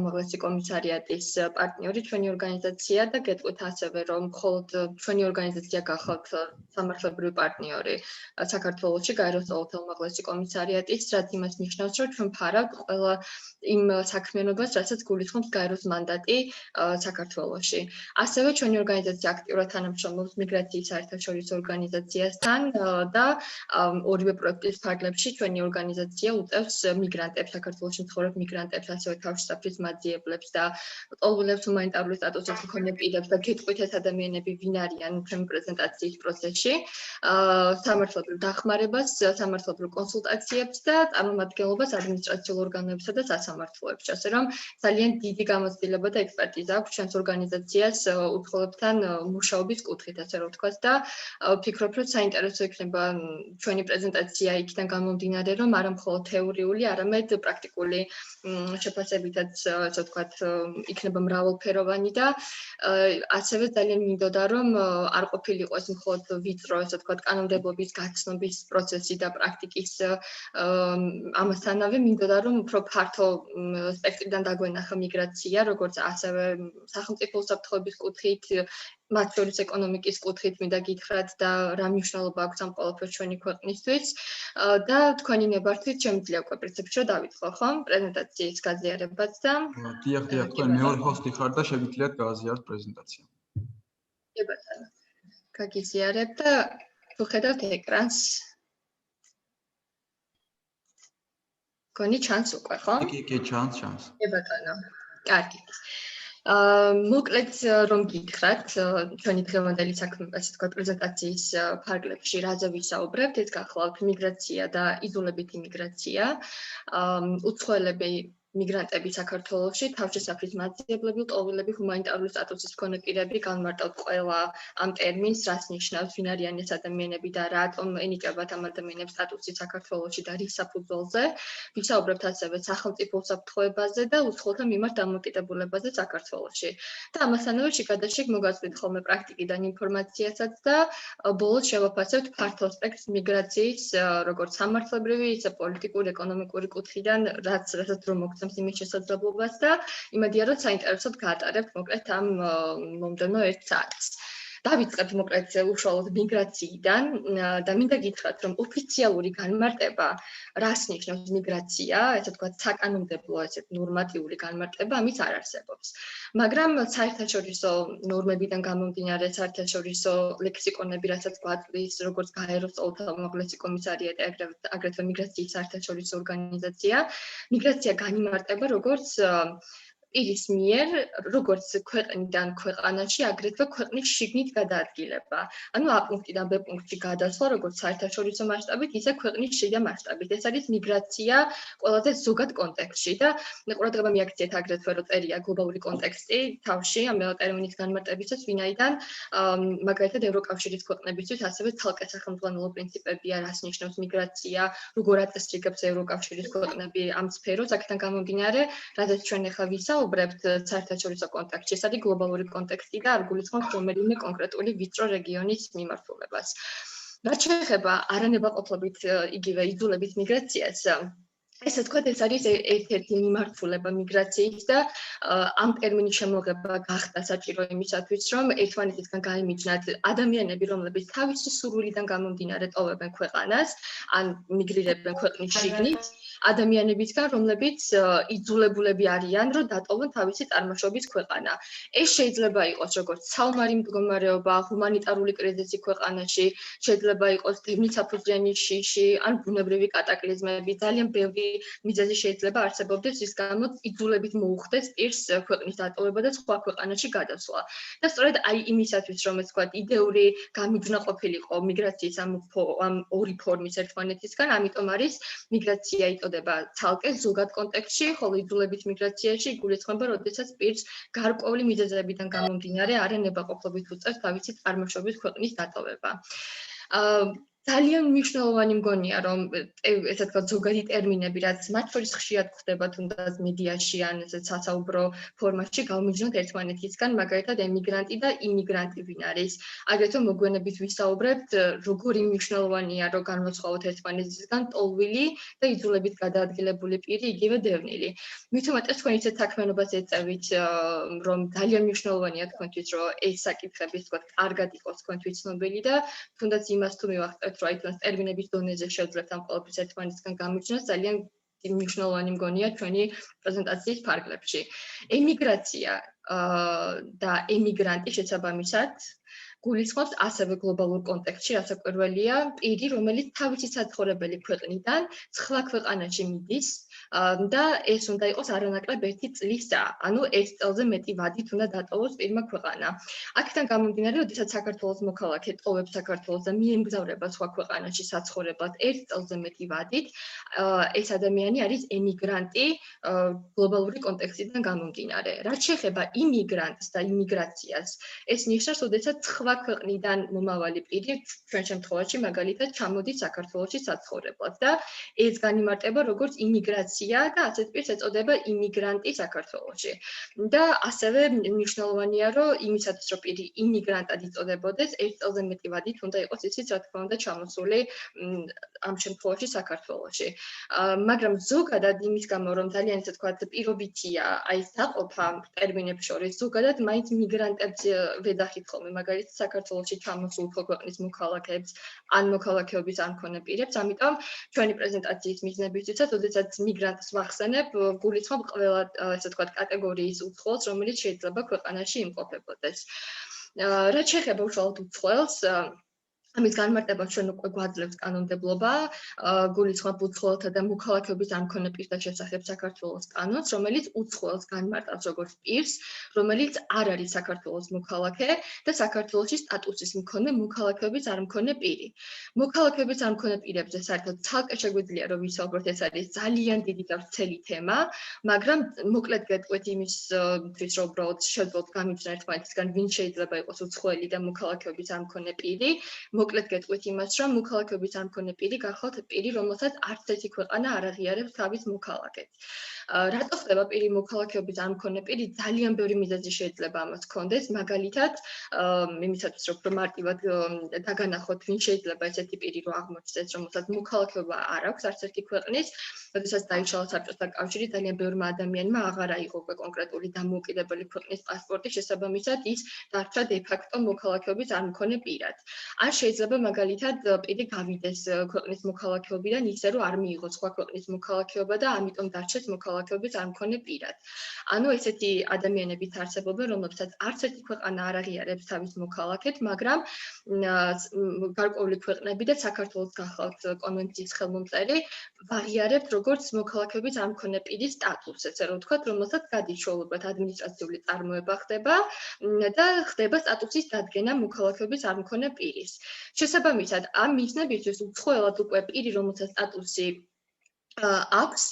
უმაღლესი კომისარიატის პარტნიორი ჩვენი ორგანიზაცია და გეტყვით ასევე რომ მხოლოდ ჩვენი ორგანიზაცია გახავთ სამართლებრივი პარტნიორი საქართველოში გაეროს ყოველთა უმაღლესი კომისარიატის, რაც იმას ნიშნავს, რომ ჩვენ ფარავთ ყველა იმ საქმიანობას, რასაც გულისხმობს გაეროს მანდატი საქართველოში. ასევე ჩვენი ორგანიზაცია აქტიურად თანამშრომლობს მიგრაციის საერთაშორისო ორგანიზაციასთან და ორივე პროექტის ფარგლებში ჩვენი ორგანიზაცია უწევს მიგრანტებს, საქართველოში მცხოვრებ მიგრანტებს, ასევე თავშესაფრის მაძიებლებს და ყოველდღიურ ჰუმანიტარული სტატუსის მქონე პირებს და გეტყვით ეს ადამიანები ვინ არიან ჩემი პრეზენტაციის პროცესში, სამართლებრივ დახმარებას, სამართლებრივ კონსულტაციებს და წარმომადგენლობას ადმინისტრაციულ ორგანოებსა და სასამართლოებში, ასე რომ ძალიან დიდი გამოცდილება და ექსპერტიზა აქვს ჩვენს ორგანიზაციას უცხოელებთან მუშაობის კუთხით, ასე რომ ვთქვათ და ვფიქრობ, რომ საინტერესო იქნება ჩვენი პრეზენტაცია იქიდან გამომდინარე, რომ არა მხოლოდ თეორიული, არამედ პრაქტიკული შეფასებითაც, ასე ვთქვათ, იქნება მრავალფეროვანი და ასევე ძალიან მინდოდა, რომ არ ყოფილიყო ეს მხოლოდ ვიწრო, ასე ვთქვათ, კანონმდებლობის გაცნობის პროცესი და პრაქტიკის ამასთანავე მინდოდა, რომ უფრო ფართო სპექტრიდან დაგვენახა მიგრაცია, როგორც ასევე სახელმწიფო უსაფრთხოების კუთხით, მათ შორის ეკონომიკის კუთხით მინდა გითხრათ და რა მნიშვნელობა აქვს ამ ყველაფერს ჩვენი ქვეყნისთვის და თქვენი ნებართვით შემიძლია უკვე პრინციპში რომ დავიწყო, ხო? პრეზენტაციის გაზიარებაც და დიახ, თქვენ მეორე ჰოსტი ხართ და შეგიძლიათ გააზიაროთ პრეზენტაცია. კი ბატონო. გაგიზიარებ და თუ ხედავთ ეკრანს გონი ჩანს უკვე, ხო? კი, ჩანს. კი ბატონო. კარგი. მოკლედ რომ გითხრათ, ჩვენი დღევანდელი საქმე, ასე ვთქვათ, პრეზენტაციის ფარგლებში რაზე ვისაუბრებთ, ეს გახლავთ მიგრაცია და იზოლებითი მიგრაცია. უცხოელები მიგრანტები საქართველოში, თავშესაფრის მაძიებლები, ლტოლვილები, ჰუმანიტარული სტატუსის მქონე პირები, განმარტავთ ყველა ამ ტერმინს, რას ნიშნავს, ვინ არიან ეს ადამიანები და რატომ ენიჭებათ ამ ადამიანებს სტატუსი საქართველოში და რის საფუძველზე. ვისაუბრებთ ასევე სახელმწიფო უსაფრთხოებაზე და უცხოელთა მიმართ დამოკიდებულებაზე საქართველოში. და ამასთანავე შიგადაშიგ მოგაწვით ხოლმე პრაქტიკიდან ინფორმაციასაც და ბოლოს შევაფასებთ ფართო სპექტრს მიგრაციის, როგორც სამართლებრივი, ისე პოლიტიკური, ეკონომიკური კუთხიდან, რასაც რომ მოგცემს იმის შესაძლებლობას და იმედია, რომ საინტერესოდ გაატარებთ მოკლედ ამ მომდევნო 1 საათს. დავიწყებთ მოკლედ უშუალოდ მიგრაციიდან და მინდა გითხრათ, რომ ოფიციალური განმარტება, რას ნიშნავს მიგრაცია, ესე ვთქვათ, საკანონმდებლო ესეთ ნორმატიული განმარტება ამის არ არსებობს. მაგრამ საერთაშორისო ნორმებიდან გამომდინარე, საერთაშორისო ლექსიკონები, რასაც გვაწვდის, როგორც გაეროს ყოველთა უმაღლესი კომისარიატი, აგრეთვე მიგრაციის საერთაშორისო ორგანიზაცია, მიგრაცია განიმარტება როგორც პირის მიერ, როგორც ქვეყნიდან ქვეყანაში, აგრეთვე ქვეყნის შიგნით გადაადგილება. ანუ A პუნქტიდან B პუნქტში გადასვლა, როგორც საერთაშორისო მასშტაბით, ისე ქვეყნის შიდა მასშტაბით. ეს არის მიგრაცია ყველაზე ზოგად კონტექსტში და ყურადღება მიაქციეთ აგრეთვე, რომ წერია გლობალური კონტექსტი თავში ამ ტერმინის განმარტებისას, ვინაიდან მაგალითად ევროკავშირის ქვეყნებისთვის ასევე ცალკე სახელმძღვანელო პრინციპებია, რას ნიშნავს მიგრაცია, როგორ აწესრიგებს ევროკავშირის ქვეყნები ამ სფეროს, აქედან გამომდინარე, რადგან ჩვენ ახლა ვისაუბრებთ საერთაშორისო კონტექსტში, ეს არის გლობალური კონტექსტი და არ გულისხმობს რომელიმე კონკრეტული ვიწრო რეგიონის მიმართულებას. რაც შეეხება არანებაყოფლობით იგივე იძულებით მიგრაციას, ესე ვთქვათ, ეს არის ერთ-ერთი მიმართულება მიგრაციის და ამ ტერმინის შემოღება გახდა საჭირო იმისათვის, რომ ერთმანეთისგან გაიმიჯნათ ადამიანები, რომლებიც თავისი სურვილიდან გამომდინარე ტოვებენ ქვეყანას, ან მიგრირებენ ქვეყნის შიგნით, ადამიანებისგან, რომლებიც იძულებულები არიან, რომ დატოვონ თავისი წარმოშობის ქვეყანა. ეს შეიძლება იყოს როგორც საომარი მდგომარეობა, ჰუმანიტარული კრიზისი ქვეყანაში, შეიძლება იყოს დევნილსაფუძვლიანი შიში, ან ბუნებრივი კატაკლიზმები, ძალიან ბევრი მიზეზი შეიძლება არსებობდეს, რის გამოც იძულებით მოუხდეს პირს ქვეყნის დატოვება და სხვა ქვეყანაში გადასვლა. და სწორედ აი იმისათვის, რომ ეს ვთქვათ, იდეური გამიჯვნა ყოფილიყო მიგრაციის ამ ორი ფორმის ერთმანეთისგან, ამიტომ არის მიგრაცია იწოდება ცალკე ზოგად კონტექსტში, ხოლო იძულებით მიგრაციაში იგულისხმება, როდესაც პირს გარკვეული მიზეზებიდან გამომდინარე არანებაყოფლობით უწევს თავისი წარმოშობის ქვეყნის დატოვება. ძალიან მნიშვნელოვანი მგონია რომ ესე თქვა ზოგადი ტერმინები რაც მათ შორის ხშირად ხდება თუნდაც მედიაში ან ესე სასაუბრო ფორმატში გავმიჯნოთ ერთმანეთისგან მაგალითად ემიგრანტი და იმიგრანტი ვინ არის აგრეთვე მოგვიანებით ვისაუბრებთ როგორი მნიშვნელოვანია რომ განვაცხოვოთ ერთმანეთისგან ტოლვილი და იძულებით გადაადგილებული პირი იგივე დევნილი მით უმეტეს თქვენ ისეთ საქმიანობას ეწევით რომ ძალიან მნიშვნელოვანია თქვენთვის რომ ეს საკითხები თქვა კარგად იყოს თქვენთვის ცნობილი და თუნდაც იმას თუ მივახტევთ რომ აი თქვენს ტერმინების დონეზე შევძლებთ ამ ყოველთვის ერთმანეთისგან გამოიჩინოს ძალიან მნიშვნელოვანი მგონია ჩვენი პრეზენტაციის ფარგლებში. ემიგრაცია და ემიგრანტი შესაბამისად გულისხმობს ასევე გლობალურ კონტექსტში რასაკვირველია პირი რომელიც თავისი საცხოვრებელი ქვეყნიდან სხვა ქვეყანაში მიდის და ეს უნდა იყოს არანაკლებ 1 წლისა, ანუ 1 წელზე მეტი ვადით უნდა დატოვოს პირმა ქვეყანა. აქედან გამომდინარე, როდესაც საქართველოს მოქალაქე ტოვებს საქართველოს და მიემგზავრება სხვა ქვეყანაში საცხოვრებლად 1 წელზე მეტი ვადით, ეს ადამიანი არის ემიგრანტი გლობალური კონტექსტიდან გამომდინარე. რაც შეეხება იმიგრანტს და იმიგრაციას, ეს ნიშნავს, როდესაც სხვა ქვეყნიდან მომავალი პირი ჩვენ შემთხვევაში მაგალითად ჩამოდის საქართველოში საცხოვრებლად და ეს განიმარტება როგორც იმიგრაცია და ასეთ პირს ეწოდება იმიგრანტი საქართველოში. და ასევე მნიშვნელოვანია, რომ იმისათვის რომ პირი იმიგრანტად იწოდებოდეს, 1 წელზე მეტი ვადით უნდა იყოს ისიც რა თქმა უნდა ჩამოსული ამ შემთხვევაში საქართველოში. მაგრამ ზოგადად იმის გამო რომ ძალიან ისე თქვა პირობითია აი ეს დაყოფა ტერმინებს შორის ზოგადად მაინც მიგრანტებს ვეძახით ხოლმე მაგალითად საქართველოში ჩამოსულ ქვეყნის მოქალაქეებს ან მოქალაქეობის არ მქონე პირებს, ამიტომ ჩვენი პრეზენტაციის მიზნებისთვისაც, როდესაც მიგრანტს ვახსენებ, გულისხმობ ყველა ესე ვთქვათ კატეგორიის უცხოელს, რომელიც შეიძლება ქვეყანაში იმყოფებოდეს. რაც შეეხება უშუალოდ უცხოელს, ამის განმარტება ჩვენ უკვე გვაძლევს კანონმდებლობა, გულისხმობ უცხოელთა და მოქალაქეობის არ მქონე პირთა შესახებ საქართველოს კანონს, რომელიც უცხოელს განმარტავს როგორც პირს, რომელიც არ არის საქართველოს მოქალაქე და საქართველოში სტატუსის მქონე მოქალაქეობის არ მქონე პირი. მოქალაქეობის არ მქონე პირებზე საერთოდ ცალკე შეგვიძლია რომ ვისაუბროთ, ეს არის ძალიან დიდი და ვრცელი თემა, მაგრამ მოკლედ გეტყვით იმისთვის, რომ უბრალოდ შევძლოთ გამიჯნა ერთმანეთისგან, ვინ შეიძლება იყოს უცხოელი და მოქალაქეობის არ მქონე პირი. მოკლედ გეტყვით იმას, რომ მოქალაქეობის არ მქონე პირი გახლავთ პირი, რომელსაც არც ერთი ქვეყანა არ აღიარებს თავის მოქალაქედ. რატო ხდება პირი მოქალაქეობის არ მქონე პირი? ძალიან ბევრი მიზეზი შეიძლება ამას ჰქონდეს, მაგალითად, იმისათვის რომ მარტივად დაგანახოთ, ვინ შეიძლება ესეთი პირი რო აღმოჩნდეს, რომელსაც მოქალაქეობა არ აქვს არც ერთი ქვეყნის, როდესაც დაიშალა საბჭოთა კავშირი, ძალიან ბევრმა ადამიანმა აღარ აიღო კონკრეტული დამოუკიდებელი ქვეყნის პასპორტი, შესაბამისად ის დარჩა დე-ფაქტო მოქალაქეობის არ მქონე პირად. ან შეიძლება მაგალითად პირი გავიდეს ქვეყნის მოქალაქეობიდან ისე რომ არ მიიღოს სხვა ქვეყნის მოქალაქეობა და ამიტომ დარჩეს მოქალაქეობის არ მქონე პირად. ანუ ესეთი ადამიანებიც არსებობენ, რომლებსაც არც ერთი ქვეყანა არ აღიარებს თავის მოქალაქედ, მაგრამ გარკვეული ქვეყნები და საქართველოს გახლავთ კონვენციის ხელმომწერი აღიარებთ როგორც მოქალაქეობის არ მქონე პირის სტატუსს, ესე რომ ვთქვათ, რომელსაც გადის ჩვეულებრივ ადმინისტრაციული წარმოება ხდება და ხდება სტატუსის დადგენა მოქალაქეობის არ მქონე პირის. შესაბამისად, ამ მიზნებისთვის უცხოელად უკვე პირი, რომელსაც სტატუსი აქვს,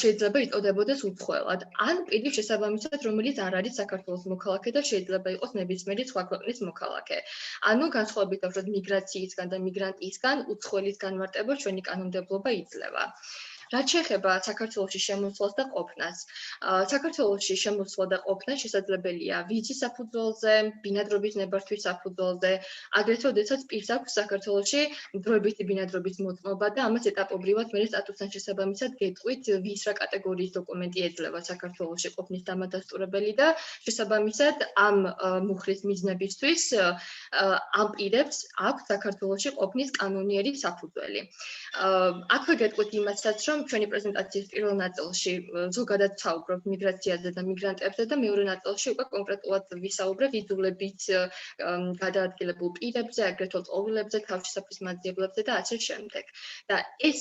შეიძლება იწოდებოდეს უცხოელად. ან პირი შესაბამისად, რომელიც არ არის საქართველოს მოქალაქე და შეიძლება იყოს ნებისმიერი სხვა ქვეყნის მოქალაქე. ანუ განსხვავებით დავუშვათ მიგრაციისგან და მიგრანტისგან, უცხოელის განმარტება ჩვენი კანონმდებლობა იძლევა. რაც შეეხება საქართველოში შემოსვლას და ყოფნას. საქართველოში შემოსვლა და ყოფნა შესაძლებელია ვიზის საფუძველზე, ბინადრობის ნებართვის საფუძველზე, აგრეთვე როდესაც პირს აქვს საქართველოში დროებითი ბინადრობის მოწმობა და ამას ეტაპობრივად მერე სტატუსთან შესაბამისად გეტყვით, ვის რა კატეგორიის დოკუმენტი ეძლევა საქართველოში ყოფნის დამადასტურებელი და შესაბამისად ამ მუხლის მიზნებისთვის ამ პირებს აქვს საქართველოში ყოფნის კანონიერი საფუძველი. აქვე გეტყვით იმასაც, რომ ჩვენი პრეზენტაციის პირველ ნაწილში ზოგადად ვსაუბრობ მიგრაციაზე და მიგრანტებზე და მეორე ნაწილში უკვე კონკრეტულად ვისაუბრებ იძულებით გადაადგილებულ პირებზე, აგრეთვე ტყუილებზე, თავშესაფრის მაძიებლებზე და ასე შემდეგ. და ეს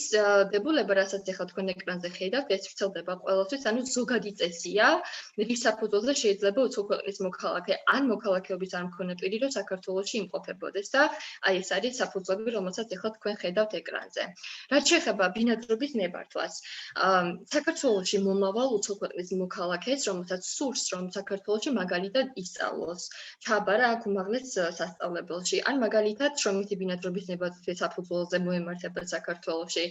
დებულება, რასაც ახლა თქვენ ეკრანზე ხედავთ, ეს ვრცელდება ყველასთვის, ანუ ზოგადი წესია, რის საფუძველზე შეიძლება უცხო ქვეყნის მოქალაქე ან მოქალაქეობის არ მქონე პირი რომ საქართველოში იმყოფებოდეს და აი ეს არის საფუძვლები, რომელსაც ახლა თქვენ ხედავთ ეკრანზე. რაც შეეხება ბინადრობის ნებართვას, ნებართვას. საქართველოში მომავალ უცხო ქვეყნის მოქალაქეს, რომელსაც სურს, რომ საქართველოში მაგალითად ისწავლოს, ჩააბარა აქ უმაღლეს სასწავლებელში, ან მაგალითად შრომითი ბინადრობის ნებართვის საფუძველზე მოემართება საქართველოში,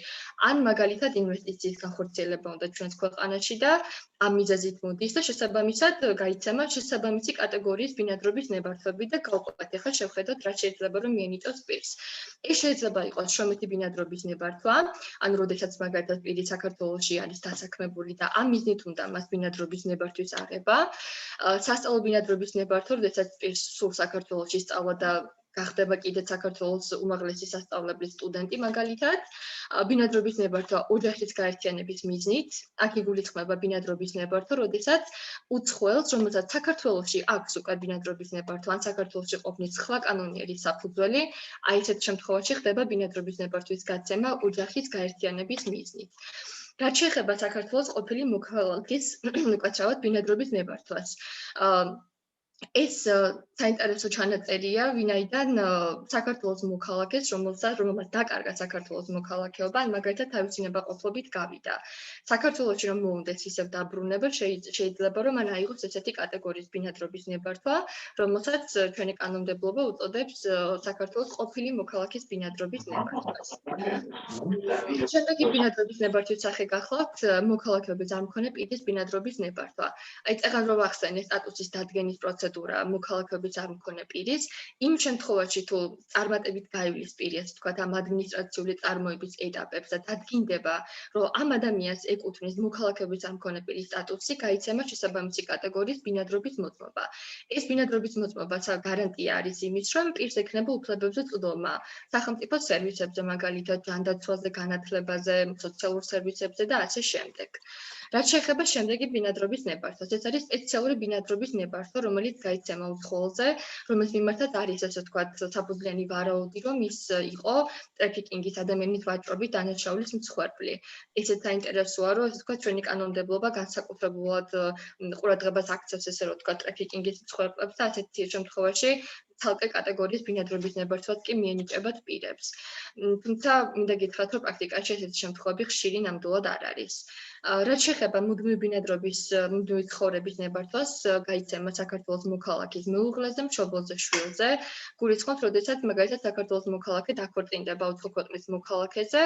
ან მაგალითად ინვესტიციის განხორციელება უნდა ჩვენს ქვეყანაში და ამ მიზეზით მოდის და შესაბამისად გაიცემა შესაბამისი კატეგორიის ბინადრობის ნებართვები და გავყვეთ. ახლა შევხედოთ რა შეიძლება რომ მიენიჭოს პირს. ეს შეიძლება იყოს შრომითი ბინადრობის ნებართვა, ანუ როდესაც მაგალითად პირი საქართველოში არის დასაქმებული და ამ მიზნით უნდა მას ბინადრობის ნებართვის აღება. სასწავლო ბინადრობის ნებართვა, როდესაც პირს სურს საქართველოში სწავლა და გახდება კიდეც საქართველოს უმაღლესი სასწავლებლის სტუდენტი მაგალითად. ბინადრობის ნებართვა ოჯახის გაერთიანების მიზნით. აქ იგულისხმება ბინადრობის ნებართვა, როდესაც უცხოელს, რომელსაც საქართველოში აქვს უკვე ბინადრობის ნებართვა, ან საქართველოში ყოფნის სხვა კანონიერი საფუძველი, აი ესეთ შემთხვევაში ხდება ბინადრობის ნებართვის გაცემა ოჯახის გაერთიანების მიზნით. რაც შეეხება საქართველოს ყოფილი მოქალაქის უკაცრავად ბინადრობის ნებართვას. ეს საინტერესო ჩანაწერია, ვინაიდან საქართველოს მოქალაქეს, რომელმაც დაკარგა საქართველოს მოქალაქეობა, ან მაგალითად თავისი ნებაყოფლობით გავიდა. საქართველოში რომ მოუნდეს ისევ დაბრუნება, შეიძლება რომ მან აიღოს ესეთი კატეგორიის ბინადრობის ნებართვა, რომელსაც ჩვენი კანონმდებლობა უწოდებს საქართველოს ყოფილი მოქალაქის ბინადრობის ნებართვას. შემდეგი ბინადრობის ნებართვის სახე გახლავთ მოქალაქეობის არ მქონე პირის ბინადრობის ნებართვა. აი წეგან რო ვახსენე სტატუსის დადგენის პროცედურა მოქალაქეობის არ მქონე პირის, იმ შემთხვევაში თუ წარმატებით გაივლის პირი, ასე ვთქვათ, ამ ადმინისტრაციული წარმოების ეტაპებს და დადგინდება, რომ ამ ადამიანს ეკუთვნის მოქალაქეობის არ მქონე პირის სტატუსი, გაიცემა შესაბამისი კატეგორიის ბინადრობის მოწმობა. ეს ბინადრობის მოწმობა გარანტია არის იმის, რომ პირს ექნება უფლებებზე წვდომა სახელმწიფო სერვისებზე, მაგალითად ჯანდაცვაზე, განათლებაზე, სოციალურ სერვისებზე და ასე შემდეგ. რაც შეეხება შემდეგი ბინადრობის ნებართვას, ეს არის სპეციალური ბინადრობის ნებართვა, რომელიც გაიცემა უცხოელზე, რომელს მიმართაც არის, ასე ვთქვათ, საფუძვლიანი ვარაუდი, რომ ის იყო ტრაფიკინგის ადამიანის ვაჭრობით დანაშაულის მსხვერპლი. ესეც საინტერესოა, რომ ასე ვთქვათ, ჩვენი კანონმდებლობა განსაკუთრებულად ყურადღებას აქცევს, ესე რომ ვთქვათ, ტრაფიკინგის მსხვერპლებს და ასეთი შემთხვევაში ცალკე კატეგორიის ბინადრობის ნებართვას კი მიენიჭებათ პირებს. თუმცა მინდა გითხრათ, რომ პრაქტიკაში ესეთი შემთხვევები ხშირი ნამდვილად არ არის. რაც შეეხება მუდმივი ბინადრობის მუდმივი ცხოვრების ნებართვას, გაიცემა საქართველოს მოქალაქის მეუღლეზე, მშობელზე, შვილზე, გულისხმობთ, როდესაც მაგალითად საქართველოს მოქალაქე დაქორწინდება უცხო ქვეყნის მოქალაქეზე,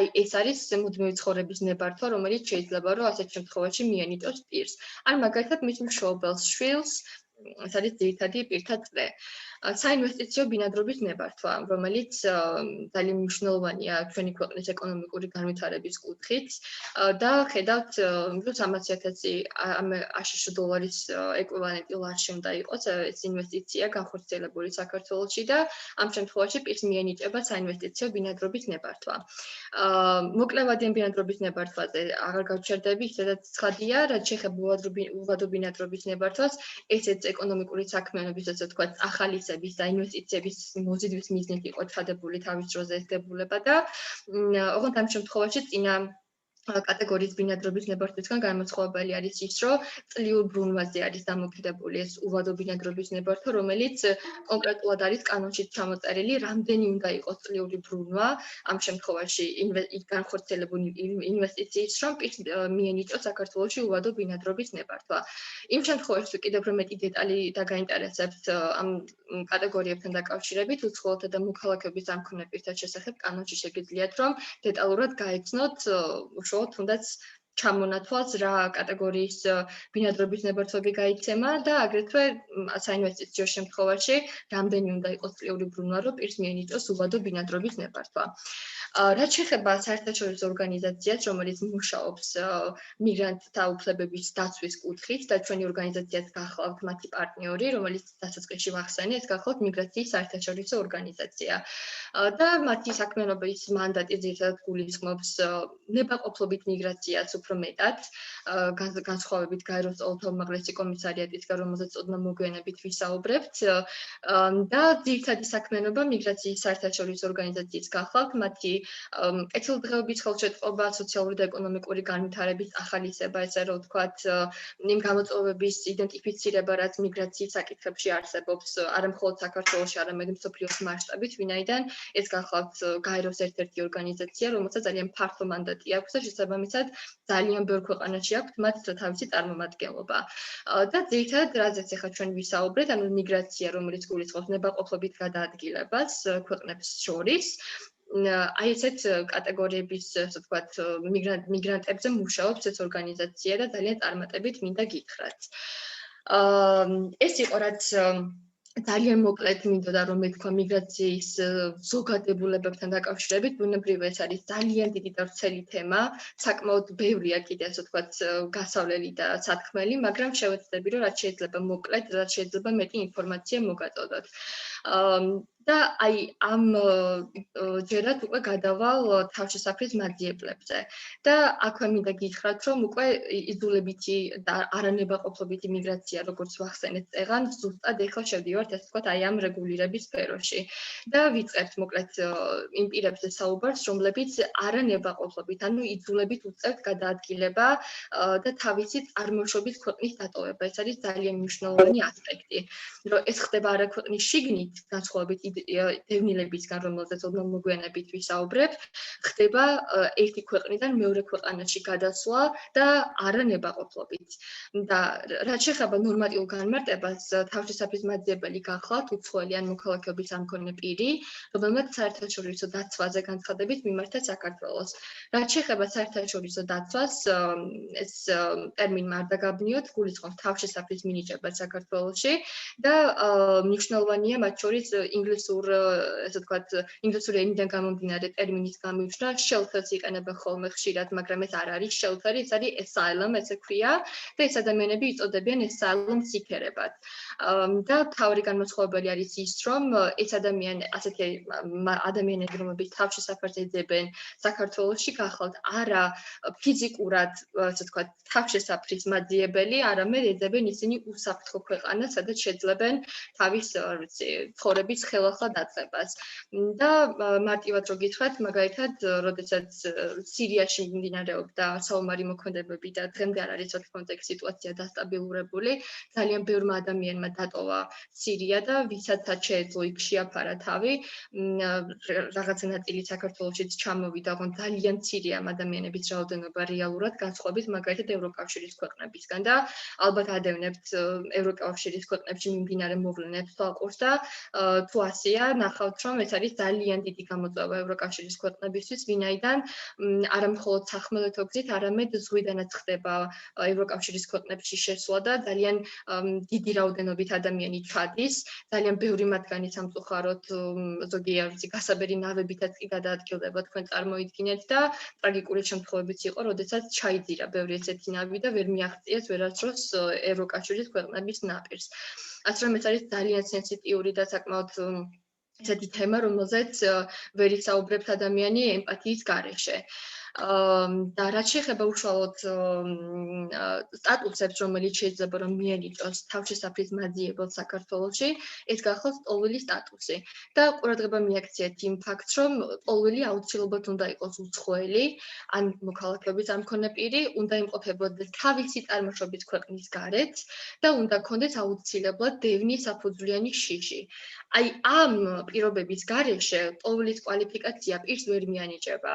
აი ეს არის მუდმივი ცხოვრების ნებართვა, რომელიც შეიძლება რომ ასეთ შემთხვევაში მიენიჭოს პირს. ან მაგალითად მის მშობელს, შვილს, ეს არის ძირითადი პირთა წრე. საინვესტიციო ბინადრობის ნებართვა, რომელიც ძალიან მნიშვნელოვანია ჩვენი ქვეყნის ეკონომიკური განვითარების კუთხით და ხედავთ, რომ 300,000 აშშ დოლარის ეკვივალენტი ლარში უნდა იყოს ეს ინვესტიცია განხორციელებული საქართველოში და ამ შემთხვევაში პირს მიენიჭება საინვესტიციო ბინადრობის ნებართვა. მოკლევადიან ბინადრობის ნებართვაზე აღარ გავჩერდები, ისედაც ცხადია, რაც შეეხება უვადო ბინადრობის ნებართვას, ესეც ეკონომიკური საქმიანობის, ასე ვთქვათ, ახალისების და ინვესტიციების მოზიდვის მიზნით იყო ჩადებული თავის დროზე ეს დებულება და ოღონდ ამ შემთხვევაში წინა კატეგორიის ბინადრობის ნებართვისგან განმასხვავებელი არის ის, რომ წლიურ ბრუნვაზე არის დამოკიდებული ეს უვადო ბინადრობის ნებართვა, რომელიც კონკრეტულად არის კანონში ჩამოწერილი, რამდენი უნდა იყოს წლიური ბრუნვა ამ შემთხვევაში განხორციელებული ინვესტიციის, რომ პირს მიენიჭოს საქართველოში უვადო ბინადრობის ნებართვა. იმ შემთხვევაში კიდევ უფრო მეტი დეტალი დაგაინტერესებთ ამ კატეგორიებთან დაკავშირებით, უცხოელთა და მოქალაქეობის არ მქონე პირთა შესახებ კანონში შეგიძლიათ, რომ დეტალურად გაეცნოთ თუნდაც ჩამონათვალს რა კატეგორიის ბინადრობის ნებართვები გაიცემა და აგრეთვე საინვესტიციო შემთხვევაში რამდენი უნდა იყოს წლიური ბრუნვა, რომ პირს მიენიჭოს უვადო ბინადრობის ნებართვა. რაც შეეხება საერთაშორისო ორგანიზაციას, რომელიც მუშაობს მიგრანტთა უფლებების დაცვის კუთხით და ჩვენი ორგანიზაციაც გახლავთ მათი პარტნიორი, რომელიც დასაწყისში ვახსენე, ეს გახლავთ მიგრაციის საერთაშორისო ორგანიზაცია. და მათი საქმიანობის მანდატი ძირითადად გულისხმობს ნებაყოფლობით მიგრაციას უფრო მეტად, განსხვავებით გაეროს ყოველთა უმაღლესი კომისარიატისგან, რომელზეც ოდნავ მოგვიანებით ვისაუბრებთ. და ძირითადი საქმიანობა მიგრაციის საერთაშორისო ორგანიზაციის გახლავთ მათი კეთილდღეობის ხელშეწყობა, სოციალური და ეკონომიკური განვითარების ახალისება, ესე რომ ვთქვათ, იმ გამოწვევების იდენტიფიცირება, რაც მიგრაციის საკითხებში არსებობს, არა მხოლოდ საქართველოში, არამედ მსოფლიოს მასშტაბით, ვინაიდან ეს გახლავთ გაეროს ერთ-ერთი ორგანიზაცია, რომელსაც ძალიან ფართო მანდატი აქვს და შესაბამისად ძალიან ბევრ ქვეყანაში აქვს მათ თავისი წარმომადგენლობა. და ძირითადად რაზეც ახლა ჩვენ ვისაუბრეთ, ანუ მიგრაცია, რომელიც გულისხმობს ნებაყოფლობით გადაადგილებას ქვეყნებს შორის, აი ესეთ კატეგორიების, ასე ვთქვათ, მიგრანტებზე მუშაობს ეს ორგანიზაცია და ძალიან წარმატებით მინდა გითხრათ. ეს იყო რაც ძალიან მოკლედ მინდოდა რომ მეთქვა მიგრაციის ზოგადებულებებთან დაკავშირებით, ბუნებრივია ეს არის ძალიან დიდი და ვრცელი თემა, საკმაოდ ბევრია კიდე ასე ვთქვათ გასავლელი და სათქმელი, მაგრამ შევეცდები რომ რაც შეიძლება მოკლედ, რაც შეიძლება მეტი ინფორმაცია მოგაწოდოთ. და აი ამ ჯერად უკვე გადავალ თავშესაფრის მაძიებლებზე და აქვე მინდა გითხრათ რომ უკვე იძულებითი და არანებაყოფლობითი მიგრაცია როგორც ვახსენეთ წეღან ზუსტად ეხლა შევდივართ ასე ვთქვათ აი ამ რეგულირების სფეროში და ვიწყებთ მოკლედ იმ პირებზე საუბარს რომლებიც არანებაყოფლობით ანუ იძულებით უწევთ გადაადგილება და თავისი წარმოშობის ქვეყნის დატოვება ეს არის ძალიან მნიშვნელოვანი ასპექტი რომ ეს ხდება არა ქვეყნის შიგნით განსხვავებით დევნილებისგან, რომელზეც ოდნავ მოგვიანებით ვისაუბრებ, ხდება ერთი ქვეყნიდან მეორე ქვეყანაში გადასვლა და არანებაყოფლობით. და რაც შეეხება ნორმატიულ განმარტებას, თავშესაფრის მაძიებელი გახლავთ უცხოელი ან მოქალაქეობის ამ მქონე პირი, რომელმაც საერთაშორისო დაცვაზე განცხადებით მიმართა საქართველოს. რაც შეეხება საერთაშორისო დაცვას, ეს ტერმინი არ დაგაბნიოთ, გულისხმობს თავშესაფრის მინიჭებას საქართველოში და მნიშვნელოვანია მათ შორის ინგლისურ, ესე ვთქვათ, ინგლისური ენიდან გამომდინარე ტერმინის გამიჩნდა, shelters იყენებენ ხოლმე ხშირად, მაგრამ ეს არ არის shelter, ეს არის asylum, ესე ქვია და ეს ადამიანები იწოდებიან asylum seeker-ებად. და თავი განმასხვავებელი არის ის, რომ ეს ასეთი ადამიანები, რომლებიც თავშესაფარს ეძებენ საქართველოში, გახლავთ არა ფიზიკურად, ასე ვთქვათ, თავშესაფრის მაძიებელი, არამედ ეძებენ ისინი უსაფრთხო ქვეყანას, სადაც შეძლებენ თავის ცხოვრების ხელახლა დაწყებას. და მარტივად რო გითხრათ, მაგალითად, როდესაც სირიაში მიმდინარეობდა საომარი მოქმედებები და დღემდე არ არის რა თქმა უნდა ეგ სიტუაცია დასტაბილურებული, ძალიან ბევრმა ადამიანმა დატოვა სირია და ვისაც შეეძლო იქ შეაფარა თავი, რაღაცა ნაწილი საქართველოშიც ჩამოვიდა, ოღონდ ძალიან მცირე ამ ადამიანების რაოდენობა რეალურად განსხვავებით მაგალითად ევროკავშირის ქვეყნებისგან და ალბათ ადევნებთ ევროკავშირის ქვეყნებში მიმდინარე მოვლენებს თვალყურს და თუ ასეა, ნახავთ რომ ეს არის ძალიან დიდი გამოწვევა ევროკავშირის ქვეყნებისთვის, ვინაიდან არა მხოლოდ სახმელეთო გზით, არამედ ზღვიდანაც ხდება ევროკავშირის ქვეყნებში შესვლა და ძალიან დიდი რაოდენობით ადამიანი ჩადის, ძალიან ბევრი მათგანი სამწუხაროდ ზოგი არის გასაბერი ნავებითაც კი გადაადგილდება თქვენ წარმოიდგინეთ და ტრაგიკული შემთხვევებიც იყო, როდესაც ჩაიძირა ბევრი ესეთი ნავი და ვერ მიაღწიეს ვერასდროს ევროკავშირის ქვეყნების ნაპირს. ასე რომ ეს არის ძალიან სენსიტიური და საკმაოდ ესეთი თემა, რომელზეც ვერ ისაუბრებთ ადამიანი ემპათიის გარეშე. და რაც შეეხება უშუალოდ სტატუსებს, რომელიც შეიძლება რომ მიენიჭოს თავშესაფრის მაძიებელს საქართველოში, ეს გახლავთ ტოლვილი სტატუსი. და ყურადღება მიაქციეთ იმ ფაქტს, რომ ტოლვილი აუცილებლად უნდა იყოს უცხოელი, ან მოქალაქეობის ამ მქონე პირი, უნდა იმყოფებოდეს თავისი წარმოშობის ქვეყნის გარეთ და უნდა ჰქონდეს აუცილებლად დევნის საფუძვლიანი შიში. აი ამ პირობების გარეშე ტოლვილის კვალიფიკაცია პირს ვერ მიანიჭება.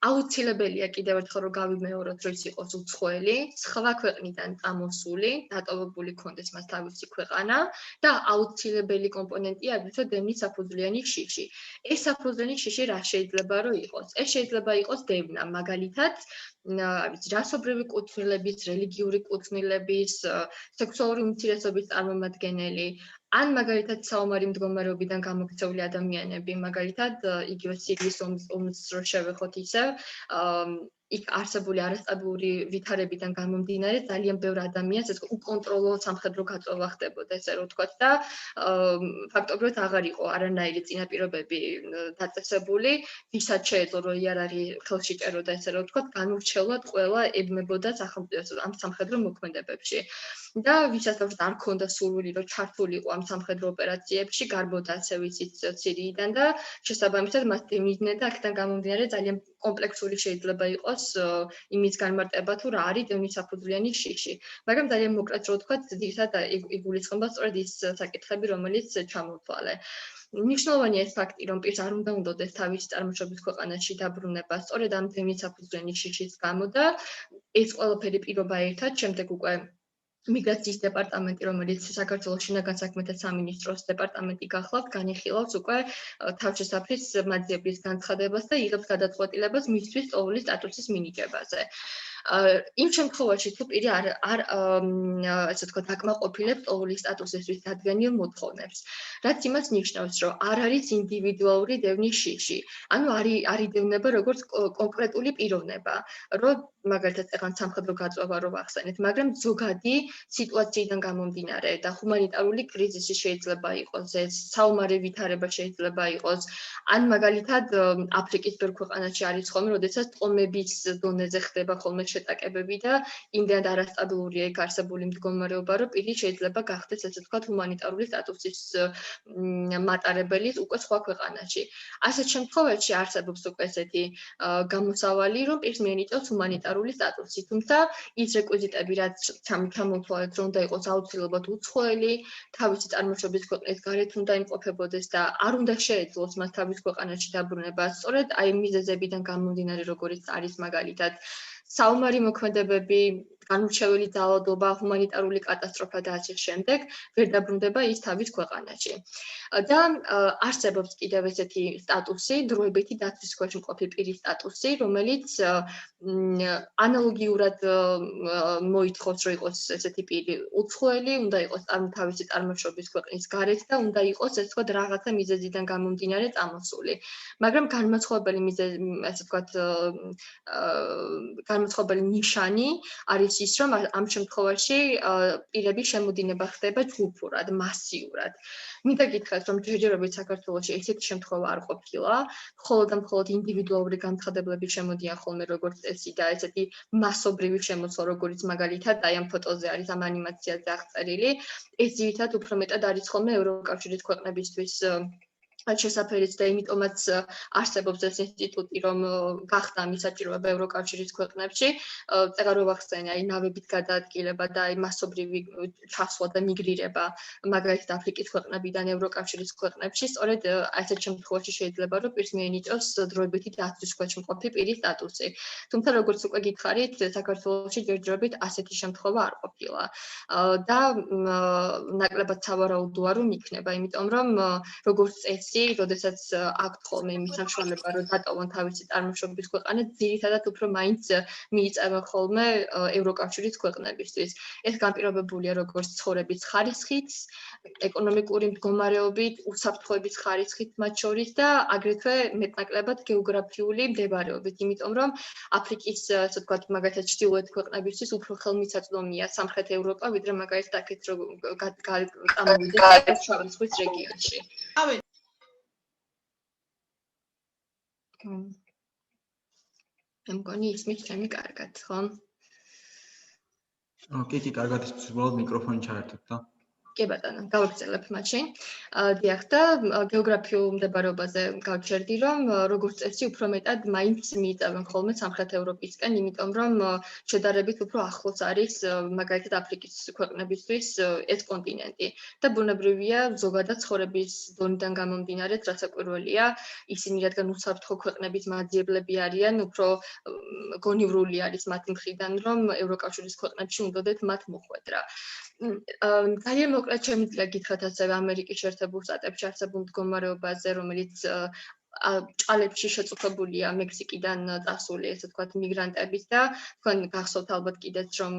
აუცილებელია კიდევ ერთხელ რომ გავიმეოროთ, რომ ის იყოს უცხოელი, სხვა ქვეყნიდან წამოსული, დატოვებული ქონდეს მას თავისი ქვეყანა და აუცილებელი კომპონენტია აგრეთვე დევნის საფუძვლიანი შიში. ეს საფუძვლიანი შიში რა შეიძლება რომ იყოს? ეს შეიძლება იყოს დევნა, მაგალითად, რასობრივი კუთვნილების, რელიგიური კუთვნილების, სექსუალური უმცირესობის წარმომადგენელი, ან მაგალითად საომარი მდგომარეობიდან გამოქცეული ადამიანები, მაგალითად, იგივე სირიის ომს რო შევეხოთ ისევ, იქ არსებული არასტაბილური ვითარებიდან გამომდინარე ძალიან ბევრ ადამიანს ეს უკონტროლო სამხედრო გაწვევა ხდებოდა, ესე რომ ვთქვათ და ფაქტობრივად აღარ იყო არანაირი წინაპირობები დაწესებული, ვისაც შეეძლო რომ იარაღი ხელში ჭეროდა, ესე რომ ვთქვათ, განურჩევლად ყველა ებმებოდა ამ სამხედრო მოქმედებებში. და ვისაც არ ქონდა სურვილი რომ ჩართულიყო ამ სამხედრო ოპერაციებში, გარბოდა ასე ვიცით სირიიდან და შესაბამისად მას დემიძნე და აქედან გამომდინარე ძალიან კომპლექსური შეიძლება იყოს იმის განმარტება თუ რა არის დევნისაფუძვლიანი შიში. მაგრამ ძალიან მოკლედ რო ვთქვათ, ძირითადად იგულისხმება სწორედ ის საკითხები, რომელიც ჩამოთვალე. მნიშვნელოვანია ეს ფაქტი, რომ პირს არ უნდა უნდოდეს თავისი წარმოშობის ქვეყანაში დაბრუნება სწორედ ამ დევნისაფუძვლიანი შიშის გამო და ეს ყველაფერი პირობა ერთად შემდეგ უკვე მიგრაციის დეპარტამენტი, რომელიც საქართველოს შინაგან საქმეთა სამინისტროს დეპარტამენტი გახლავთ, განიხილავს უკვე თავშესაფრის მაძიებლის განცხადებას და იღებს გადაწყვეტილებას მისთვის ტოვლის სტატუსის მინიჭებაზე. იმ შემთხვევაში თუ პირი არ ასე ვთქვათ, აკმაყოფილებს ტოვლის სტატუსისთვის დადგენილ მოთხოვნებს, რაც იმას ნიშნავს, რომ არ არის ინდივიდუალური დევნის შიში. ანუ არის დევნება როგორც კონკრეტული პიროვნება, რომ მაგალითად წეგან სამხედრო გაწვევა რო ვახსენეთ, მაგრამ ზოგადი სიტუაციიდან გამომდინარე და ჰუმანიტარული კრიზისი შეიძლება იყოს, ეს საომარი ვითარება შეიძლება იყოს, ან მაგალითად აფრიკის ბევრ ქვეყანაში არის ხოლმე, როდესაც ტომების დონეზე ხდება ხოლმე შეტაკებები და იმდენად არასტაბილურია იქ არსებული მდგომარეობა, რომ პირი შეიძლება გახდეს ასე ვთქვათ ჰუმანიტარული სტატუსის მატარებელი უკვე სხვა ქვეყანაში. ასეთ შემთხვევაში არსებობს უკვე ესეთი გამოსავალი, რომ პირს მიენიჭოს ჰუმანიტარული სტატუსი, თუმცა ის რეკვიზიტები, რაც ჩამოთვალეთ, რომ უნდა იყოს აუცილებლად უცხოელი, თავისი წარმოშობის ქვეყნის გარეთ უნდა იმყოფებოდეს და არ უნდა შეეძლოს მას თავის ქვეყანაში დაბრუნება, სწორედ აი მიზეზებიდან გამომდინარე, როგორიც არის მაგალითად საომარი მოქმედებები, განურჩეველი ძალადობა, ჰუმანიტარული კატასტროფა და ასე შემდეგ, ვერ დაბრუნდება ის თავის ქვეყანაში. და არსებობს კიდევ ესეთი სტატუსი, დროებითი დაცვის ქვეშ მყოფი პირის სტატუსი, რომელიც ანალოგიურად მოითხოვს, რომ იყოს ესეთი პირი უცხოელი, უნდა იყოს თავისი წარმოშობის ქვეყნის გარეთ და უნდა იყოს ასე ვთქვათ რაღაცა მიზეზიდან გამომდინარე წამოსული. მაგრამ განმაცხობელი მიზეზი, ასე ვთქვათ, განმაცხობელი ნიშანი არის ის, რომ ამ შემთხვევაში პირების შემოდინება ხდება ჯგუფურად, მასიურად. მინდა გითხრათ, რომ ჯერჯერობით საქართველოში ესეთი შემთხვევა არ ყოფილა, მხოლოდ და მხოლოდ ინდივიდუალური განცხადებლები შემოდიან ხოლმე როგორც წესი და ესეთი მასობრივი შემოცვა, როგორც მაგალითად აი ამ ფოტოზე არის ამ ანიმაციაზე აღწერილი, ეს ძირითადად უფრო მეტად არის ხოლმე ევროკავშირის ქვეყნებისთვის შესაფერიც და იმიტომაც არსებობს ეს ინსტიტუტი, რომ გახდა ამის საჭიროება ევროკავშირის ქვეყნებში, წეგარო ვახსენე, აი ნავებით გადაადგილება და აი მასობრივი ჩასვლა და მიგრირება მაგალითად აფრიკის ქვეყნებიდან ევროკავშირის ქვეყნებში, სწორედ ასეთ შემთხვევაში შეიძლება რომ პირს მიენიჭოს დროებითი დაცვის ქვეშ მყოფი პირის სტატუსი. თუმცა როგორც უკვე გითხარით, საქართველოში ჯერჯერობით ასეთი შემთხვევა არ ყოფილა. და ნაკლებად სავარაუდოა რომ იქნება, იმიტომ რომ როგორც წესი როდესაც აქვთ ხოლმე იმის საშუალება, რომ დატოვონ თავისი წარმოშობის ქვეყანა, ძირითადად უფრო მაინც მიიწევენ ხოლმე ევროკავშირის ქვეყნებისთვის. ეს განპირობებულია როგორც ცხოვრების ხარისხით, ეკონომიკური მდგომარეობით, უსაფრთხოების ხარისხით მათ შორის და აგრეთვე მეტნაკლებად გეოგრაფიული მდებარეობით, იმიტომ რომ აფრიკის, ასე ვთქვათ, მაგალითად ჩრდილოეთ ქვეყნებისთვის უფრო ხელმისაწვდომია სამხრეთ ევროპა, ვიდრე მაგალითად აქეთ რო წამოვიდეს შავი ზღვის რეგიონში. მე მგონი ისმის ჩემი კარგად, ხო? კი, კარგად ის უბრალოდ მიკროფონი ჩაერთეთ და კი ბატონო, გავაგრძელებ მაშინ. დიახ და გეოგრაფიულ მდებარეობაზე გავჩერდი, რომ როგორც წესი უფრო მეტად მაინც მიიწევენ ხოლმე სამხრეთ ევროპისკენ, იმიტომ რომ შედარებით უფრო ახლოს არის მაგალითად აფრიკის ქვეყნებისთვის ეს კონტინენტი. და ბუნებრივია ზოგადად ცხოვრების დონიდან გამომდინარე, რაც საკვირველია, ისინი რადგან უსაფრთხო ქვეყნების მაძიებლები არიან, უფრო გონივრული არის მათი მხრიდან, რომ ევროკავშირის ქვეყნებში უნდათ მათ მოხვედრა. ძალიან მოკლედ შემიძლია გითხრათ ასევე ამერიკის შეერთებულ შტატებში არსებულ მდგომარეობაზე, რომელიც ჭალებში შეწუხებულია მექსიკიდან წასული, ესე ვთქვათ, მიგრანტების და თქვენ გახსოვთ ალბათ კიდეც, რომ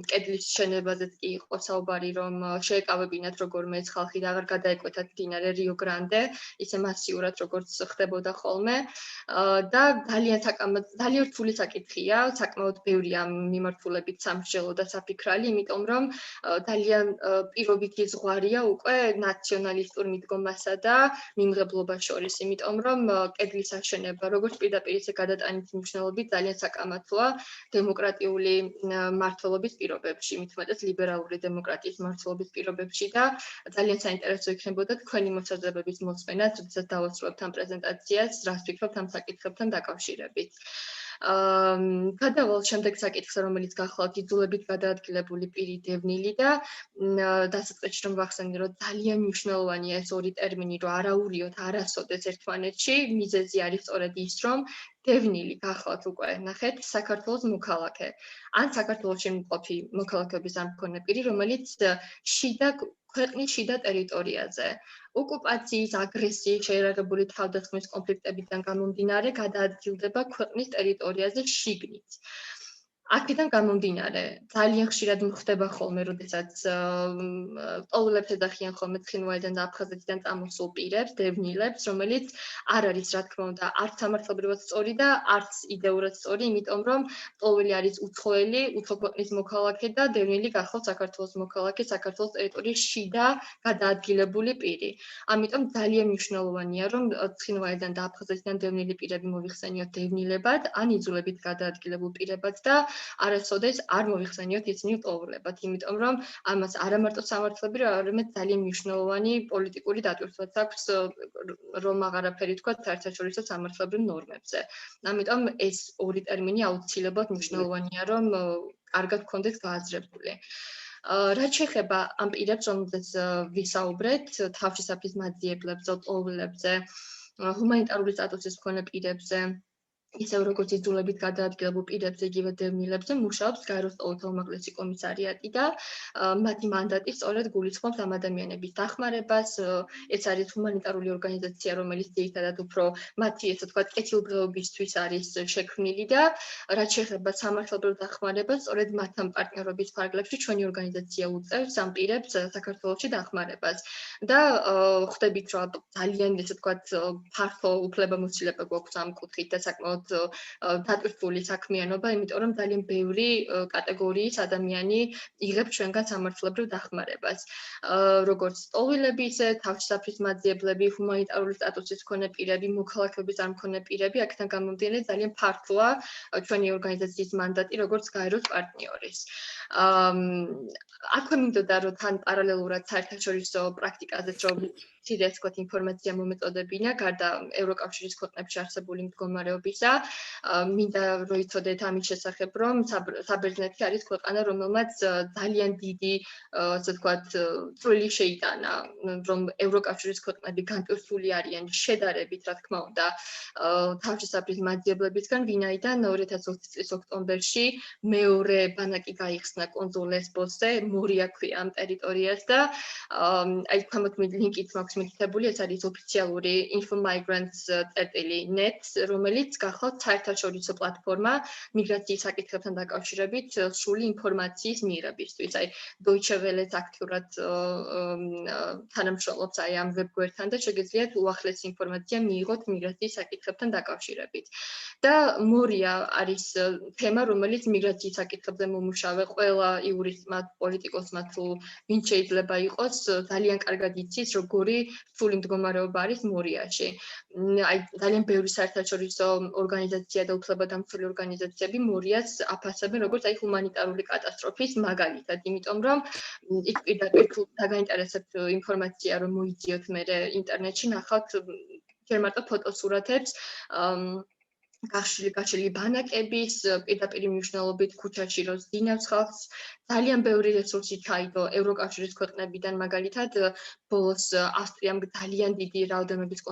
კედლის შენობაზეც კი იყო საუბარი, რომ შეეკავებინათ როგორმე ეს ხალხი და აღარ გადაეკვეთათ მდინარე რიო გრანდე, ისე მასიურად როგორც ხდებოდა ხოლმე. და ძალიან რთული საკითხია, საკმაოდ ბევრი ამ მიმართულებით სამსჯელო და საფიქრალი, იმიტომ რომ ძალიან პირობითი ზღვარია უკვე ნაციონალისტურ მიდგომასა და მიმღებლობას შორის, იმიტომ რომ კედლის აშენება როგორც პირდაპირ ისე გადატანითი მნიშვნელობით ძალიან საკამათოა დემოკრატიული მმართველობის პირობებში, მით უმეტეს ლიბერალური დემოკრატიის მმართველობის პირობებში და ძალიან საინტერესო იქნებოდა თქვენი მოსაზრებების მოსმენა, როდესაც დავასრულებთ ამ პრეზენტაციას, რას ფიქრობთ ამ საკითხებთან დაკავშირებით. გადავალ შემდეგ საკითხზე, რომელიც გახლავთ იძულებით გადაადგილებული პირი დევნილი და დასაწყისში რომ ვახსენე, რომ ძალიან მნიშვნელოვანია ეს ორი ტერმინი, რომ არაურიოთ არასოდეს ერთმანეთში, მიზეზი არის სწორედ ის, რომ დევნილი გახლავთ უკვე ნახეთ საქართველოს მოქალაქე. ან საქართველოში მყოფი მოქალაქეობის ამ მქონე პირი, რომელიც ქვეყნის შიდა ტერიტორიაზე ოკუპაციის, აგრესიის, შეიარაღებული თავდასხმის კონფლიქტებიდან გამომდინარე გადაადგილდება ქვეყნის ტერიტორიაზე შიგნით. აქედან გამომდინარე, ძალიან ხშირად მხდება ხოლმე, როდესაც პოულებს ეძახიან ხოლმე ცხინვალიდან და აფხაზეთიდან წამოსულ პირებს, დევნილებს, რომელიც არ არის, რა თქმა უნდა, არც სამართლებრივად სწორი და არც იდეურად სწორი, იმიტომ რომ პოული არის უცხოელი, უცხო ქვეყნის მოქალაქე და დევნილი გახლავთ საქართველოს მოქალაქე, საქართველოს ტერიტორიის შიდა გადაადგილებული პირი. ამიტომ ძალიან მნიშვნელოვანია, რომ ცხინვალიდან და აფხაზეთიდან დევნილი პირები მოიხსენიოთ დევნილებად, ან იძულებით გადაადგილებულ პირებად და არასოდეს არ მოიხსენიოთ ისინი პოულებად, იმიტომ რომ ამას არა მარტო სამართლებრივი, არამედ ძალიან მნიშვნელოვანი პოლიტიკური დატვირთვაც აქვს, რომ აღარაფერი თქვა საერთაშორისო სამართლებრივ ნორმებზე. ამიტომ ეს ორი ტერმინი აუცილებლად მნიშვნელოვანია, რომ კარგად გქონდეს გააზრებული. რაც შეეხება ამ პირებს, რომელზეც ვისაუბრეთ, თავშესაფრის მაძიებლებზე, პოულებზე, ჰუმანიტარული სტატუსის მქონე პირებზე, ისევ როგორც იძულებით გადაადგილებულ პირებზე, იგივე დევნილებზე მუშაობს გაეროს ყოველთა უმაღლესი კომისარიატი და მათი მანდატი სწორედ გულისხმობს ამ ადამიანების დახმარებას. ეს არის ჰუმანიტარული ორგანიზაცია, რომელიც ძირითადად უფრო მათი, ესე ვთქვათ, კეთილდღეობისთვის არის შექმნილი და რაც შეეხება სამართლებრივ დახმარებას, სწორედ მათთან პარტნიორობის ფარგლებში ჩვენი ორგანიზაცია უწევს ამ პირებს საქართველოში დახმარებას. და ხვდებით, რომ ძალიან, ესე ვთქვათ, ფართო უფლებამოსილება გვაქვს ამ კუთხით და საკმაოდ დატვირთული საქმიანობა, იმიტომ რომ ძალიან ბევრი კატეგორიის ადამიანი იღებს ჩვენგან სამართლებრივ დახმარებას. როგორც ტოვილები, ისე თავშესაფრის მაძიებლები, ჰუმანიტარული სტატუსის მქონე პირები, მოქალაქეობის არ მქონე პირები, აქედან გამომდინარე ძალიან ფართოა ჩვენი ორგანიზაციის მანდატი, როგორც გაეროს პარტნიორის. აქვე მინდოდა, რომ თან პარალელურად საერთაშორისო პრაქტიკაზეც რომ ცირე ვთქვათ ინფორმაცია მომეწოდებინა, გარდა ევროკავშირის ქვეყნებში არსებული მდგომარეობისა, მინდა რომ იცოდეთ ამის შესახებ, რომ საბერძნეთი არის ქვეყანა, რომელმაც ძალიან დიდი, ასე ვთქვათ, წვლილი შეიტანა, რომ ევროკავშირის ქვეყნები განტვირთული არიან შედარებით, რა თქმა უნდა, თავშესაფრის მაძიებლებისგან, ვინაიდან 2020 წლის ოქტომბერში მეორე ბანაკი გაიხსნა კუნძულ ლესბოსზე, მორია ქვია ამ ტერიტორიას და აი ქვემოთ ლინკით მაქვს მითითებული, ეს არის ოფიციალური infomigrants.net, რომელიც გახლავთ საერთაშორისო პლატფორმა მიგრაციის საკითხებთან დაკავშირებით სრული ინფორმაციის მიღებისთვის. აი Deutsche Welle-ს აქტიურად თანამშრომლობს აი ამ ვებგვერდთან და შეგიძლიათ უახლესი ინფორმაცია მიიღოთ მიგრაციის საკითხებთან დაკავშირებით. და მორია არის თემა, რომელიც მიგრაციის საკითხებზე მომუშავე ყველა იურისტმა, პოლიტიკოსმა თუ ვინც შეიძლება იყოს, ძალიან კარგად იცის, როგორი სრული მდგომარეობა არის მორიაში. აი ძალიან ბევრი საერთაშორისო ორგანიზაცია და უფლებადამცველი ორგანიზაციები მორიას აფასებენ როგორც აი ჰუმანიტარული კატასტროფის მაგალითად, იმიტომ რომ იქ პირდაპირ თუ დაგაინტერესებთ ინფორმაცია რომ მოიძიოთ მე ინტერნეტში ნახავთ ჯერ მარტო ფოტოსურათებს გაშლილი ბანაკების პირდაპირ მნიშვნელობით ქუჩაში რომ ზინავს ხალხს, ძალიან ბევრი რესურსი ჩაიდო ევროკავშირის ქვეყნებიდან, მაგალითად ბოლოს ავსტრიამ ძალიან დიდი რაოდენობის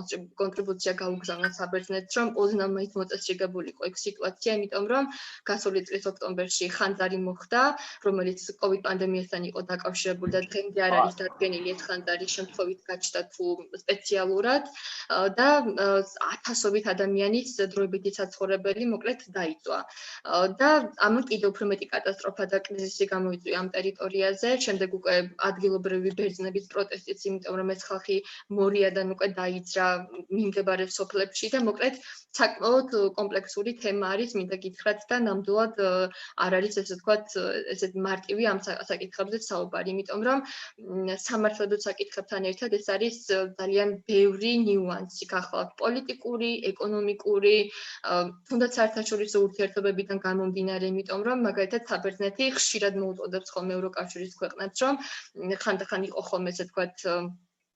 კონტრიბუცია გაუგზავნა საბერძნეთს, რომ ოდნავ მაინც მოწესრიგებული იყო იქ სიტუაცია, იმიტომ რომ გასული წლის ოქტომბერში ხანძარი მოხდა, რომელიც COVID პანდემიასთან იყო დაკავშირებული და დღემდე არ არის დადგენილი ეს ხანძარი შემთხვევით გაჩნდა თუ სპეციალურად და ათასობით ადამიანის დროებითი საცხოვრებელი მოკლედ დაიწვა. და ამან კიდევ უფრო მეტი კატასტროფა და კრიზისი გამოიწვია ამ ტერიტორიაზე, შემდეგ უკვე ადგილობრივი ბერძნების პროტესტიც, იმიტომ რომ ეს ხალხი მორიადან უკვე დაიძრა მიმდებარე სოფლებში და მოკლედ საკმაოდ კომპლექსური თემა არის, მინდა გითხრათ და ნამდვილად არ არის ესე ვთქვათ, ესეთ მარტივი ამ საკითხებზე საუბარი, იმიტომ რომ სამართლებრივ საკითხებთან ერთად ეს არის ძალიან ბევრი ნიუანსი გახლავთ პოლიტიკური, ეკონომიკური, თუნდაც საერთაშორისო ურთიერთობებიდან გამომდინარე, იმიტომ რომ მაგალითად საბერძნეთი ხშირად მოუწოდებს ხოლმე ევროკავშირის ქვეყნებს, რომ ხანდახან იყო ხოლმე ესე ვთქვათ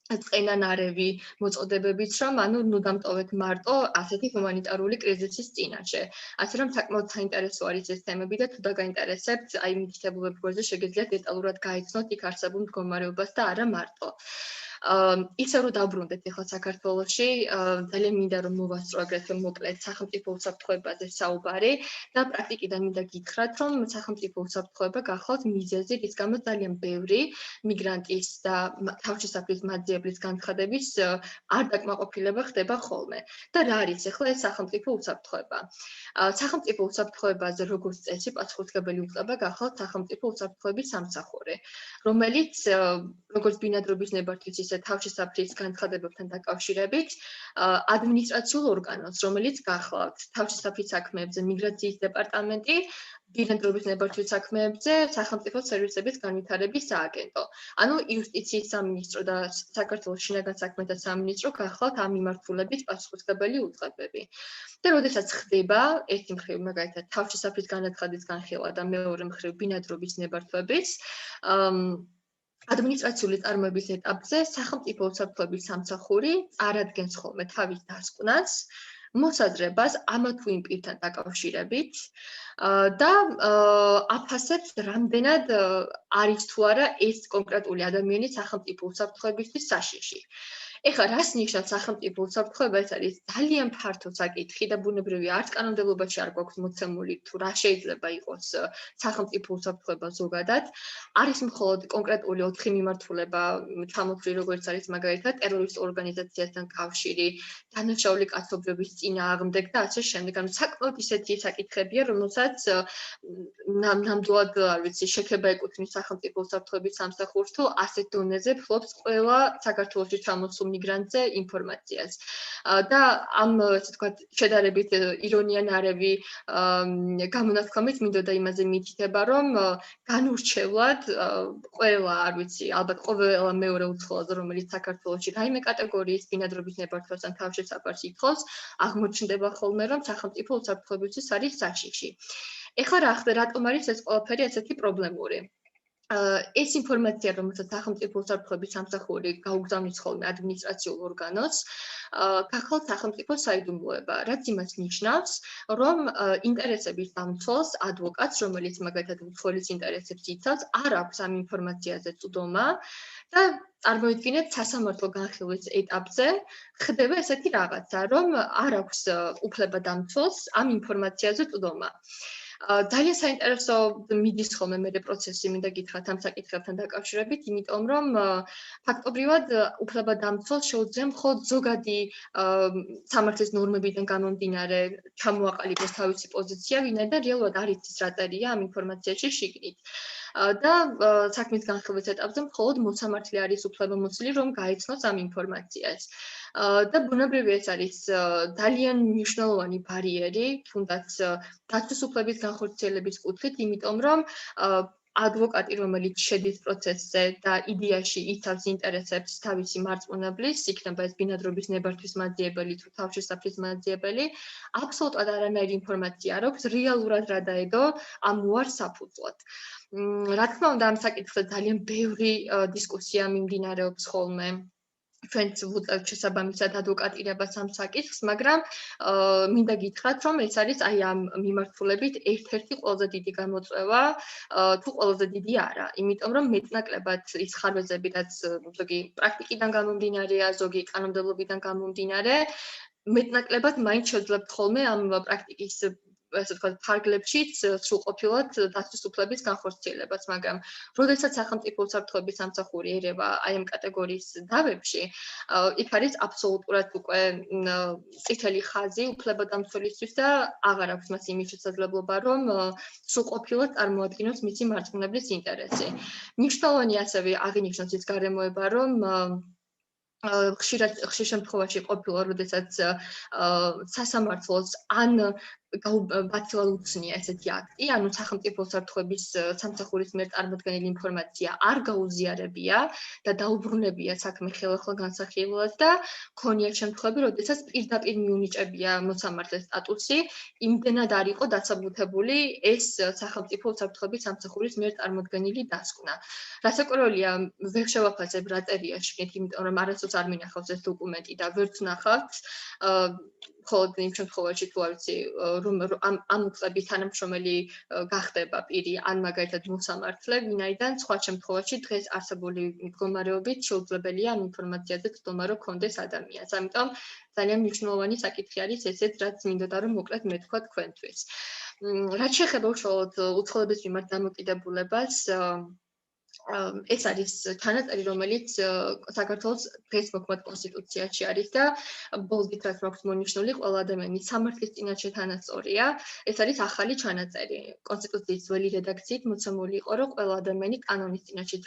წენანარევი მოწოდებებით, რომ ანუ ნუ დამტოვეთ მარტო ასეთი ჰუმანიტარული კრიზისის წინაშე. ასე რომ საკმაოდ საინტერესო არის ეს თემები და თუ დაგაინტერესებთ, აი მითითებულების გვერდზე შეგიძლიათ დეტალურად გაიცნოთ იქ არსებულ მდგომარეობას და არა მარტო. ისე რომ დავბრუნდეთ ახლა საქართველოში, ძალიან მინდა რომ მოვასწრო აგრეთვე მოკლედ სახელმწიფო უსაფრთხოებაზე საუბარი და პრაქტიკიდან მინდა გითხრათ, რომ სახელმწიფო უსაფრთხოება გახლავთ მიზეზი, რის გამოც ძალიან ბევრი მიგრანტის და თავშესაფრის მაძიებლის განცხადების არ დაკმაყოფილება ხდება ხოლმე. და რა არის ახლა ეს სახელმწიფო უსაფრთხოება? სახელმწიფო უსაფრთხოებაზე როგორც წესი პასუხისმგებელი უწყება გახლავთ სახელმწიფო უსაფრთხოების სამსახური, რომელიც როგორც ბინადრობის ნებართვის ისე თავშესაფრის განცხადებებთან დაკავშირებით ადმინისტრაციულ ორგანოს, რომელიც გახლავთ თავშესაფრის საქმეებზე მიგრაციის დეპარტამენტი, ბინადრობის ნებართვის საქმეებზე სახელმწიფო სერვისების განვითარების სააგენტო. ანუ იუსტიციის სამინისტრო და საქართველოს შინაგან საქმეთა სამინისტრო გახლავთ ამ მიმართულებით პასუხისმგებელი უწყებები. და როდესაც ხდება ერთი მხრივ მაგალითად თავშესაფრის განაცხადის განხილვა და მეორე მხრივ ბინადრობის ნებართვების ადმინისტრაციული წარმოების ეტაპზე სახელმწიფო უსაფრთხოების სამსახური წარადგენს ხოლმე თავის დასკვნას, მოსაზრებას ამა თუ იმ პირთან დაკავშირებით და აფასებს რამდენად არის თუ არა ეს კონკრეტული ადამიანი სახელმწიფო უსაფრთხოებისთვის საშიში. ეხლა რას ნიშნავს სახელმწიფო უსაფრთხოება? ეს არის ძალიან ფართო საკითხი და ბუნებრივია არც კანონმდებლობაში არ გვაქვს მოცემული თუ რა შეიძლება იყოს სახელმწიფო უსაფრთხოება ზოგადად. არის მხოლოდ კონკრეტული 4 მიმართულება ჩამოთვლილი, როგორც არის მაგალითად ტერორისტულ ორგანიზაციასთან კავშირი, დანაშაული კაცობრიობის წინააღმდეგ და ასე შემდეგ. ანუ საკმაოდ ისეთი საკითხებია, რომელსაც ნამდვილად არ ვიცი, შექება ეკუთვნის სახელმწიფო უსაფრთხოების სამსახურს თუ ასეთ დონეზე ფლობს ყველა საქართველოში ჩამოსულ მიგრანტზე ინფორმაციას. და ამ ესე ვთქვათ შედარებით ირონიანარევი გამონათქვამით მინდოდა იმაზე მითითება, რომ განურჩევლად ყველა, არ ვიცი, ალბათ ყველა მეორე უცხოელზე, რომელიც საქართველოში რაიმე კატეგორიის ბინადრობის ნებართვასთან თავშესაფარს ითხოვს, აღმოჩნდება ხოლმე, რომ სახელმწიფო უსაფრთხოებისთვის არის საშიში. ეხლა რა ხდება, რატომ არის ეს ყველაფერი ესეთი პრობლემური? ეს ინფორმაცია, რომელსაც სახელმწიფო უსაფრთხოების სამსახური გაუგზავნის ხოლმე ადმინისტრაციულ ორგანოს, გახლავთ სახელმწიფო საიდუმლოება, რაც იმას ნიშნავს, რომ ინტერესების დამცველს, ადვოკატს, რომელიც მაგალითად უცხოელის ინტერესებს იცავს, არ აქვს ამ ინფორმაციაზე წვდომა და წარმოიდგინეთ სასამართლო განხილვის ეტაპზე ხდება ესეთი რაღაცა, რომ არ აქვს უფლება დამცველს ამ ინფორმაციაზე წვდომა. ძალიან საინტერესო მიდის ხოლმე მე პროცესი, მინდა გითხრათ ამ საკითხებთან დაკავშირებით, იმიტომ რომ ფაქტობრივად უფლებადამცველს შეუძლია მხოლოდ ზოგადი სამართლის ნორმებიდან გამომდინარე ჩამოაყალიბოს თავისი პოზიცია, ვინაიდან რეალურად არ იცის რა წერია ამ ინფორმაციაში შიგნით. და საქმის განხილვის ეტაპზე მხოლოდ მოსამართლე არის უფლებამოსილი, რომ გაეცნოს ამ ინფორმაციას. და ბუნებრივია ეს არის ძალიან მნიშვნელოვანი ბარიერი, თუნდაც დაცვის უფლების განხორციელების კუთხით, იმიტომ რომ ადვოკატი, რომელიც შედის პროცესზე და იდეაში იცავს ინტერესებს თავისი მარწმუნებლის, იქნება ეს ბინადრობის ნებართვის მაძიებელი თუ თავშესაფრის მაძიებელი, აბსოლუტურად არანაირი ინფორმაცია არ აქვს რეალურად რა დაედო ამ უარს საფუძვლად. რა თქმა უნდა, ამ საკითხზე ძალიან ბევრი დისკუსია მიმდინარეობს ხოლმე. ჩვენც ვუწევთ შესაბამისად ადვოკატირებას ამ საკითხს, მაგრამ მინდა გითხრათ, რომ ეს არის აი ამ მიმართულებით ერთ-ერთი ყველაზე დიდი გამოწვევა, თუ ყველაზე დიდი არა, იმიტომ რომ მეტნაკლებად ის ხარვეზები, რაც ზოგი პრაქტიკიდან გამომდინარეა, ზოგი კანონმდებლობიდან გამომდინარე, მეტნაკლებად მაინც შეძლებთ ხოლმე ამ პრაქტიკის ასე ვთქვათ, ფარგლებშიც სრულყოფილად დაცვის უფლების განხორციელებაც, მაგრამ როდესაც სახელმწიფო უსაფრთხოების სამსახური ერევა აი ამ კატეგორიის დავებში, იქ არის აბსოლუტურად უკვე წითელი ხაზი უფლებადამცველისთვის და აღარ აქვს მას იმის შესაძლებლობა, რომ სრულყოფილად წარმოადგინოს მისი მარცხნივლის ინტერესი. მნიშვნელოვანი ასევე აღინიშნოს ის გარემოება, რომ ხშირ შემთხვევაში ყოფილა, როდესაც სასამართლოს ან ბაცილად უცნია ესეთი აქტი, ანუ სახელმწიფო უსაფრთხოების სამსახურის მიერ წარმოდგენილი ინფორმაცია არ გაუზიარებია და დაუბრუნებია საქმე ხელახლა განსახილველად და ქონია შემთხვევები, როდესაც პირდაპირ მიუნიჭებია მოსამართლეს სტატუსი, იმდენად არ იყო დასაბუთებული ეს სახელმწიფო უსაფრთხოების სამსახურის მიერ წარმოდგენილი დასკვნა. რასაკვირველია, ვერ შევაფასებ რა წერია შიგნით, იმიტომ რომ არასდროს არ მინახავს ეს დოკუმენტი და ვერც ნახავთ. მხოლოდ იმ შემთხვევაში თუ არ ვიცი, რომ ამ უწყების თანამშრომელი გახდება პირი, ან მაგალითად მოსამართლე, ვინაიდან სხვა შემთხვევაში დღეს არსებული მდგომარეობით შეუძლებელია ამ ინფორმაციაზე ცდომა რო კონდეს ადამიანს. ამიტომ ძალიან მნიშვნელოვანი საკითხი არის ესეც, რაც მინდოდა რომ მოკლედ მეთქვა თქვენთვის. რაც შეეხება უშუალოდ უცხოელების მიმართ დამოკიდებულებას, ეს არის ჩანაწერი, რომელიც საქართველოს დღეს მოქმედ კონსტიტუციაში არის და ბოლდით რაც მაქვს მონიშნული, ყველა ადამიანის სამართლის წინაშე თანასწორია. ეს არის ახალი ჩანაწერი. კონსტიტუციის ძველი რედაქციით მოცემული იყო, რომ ყველა ადამიანი კანონის წინაშე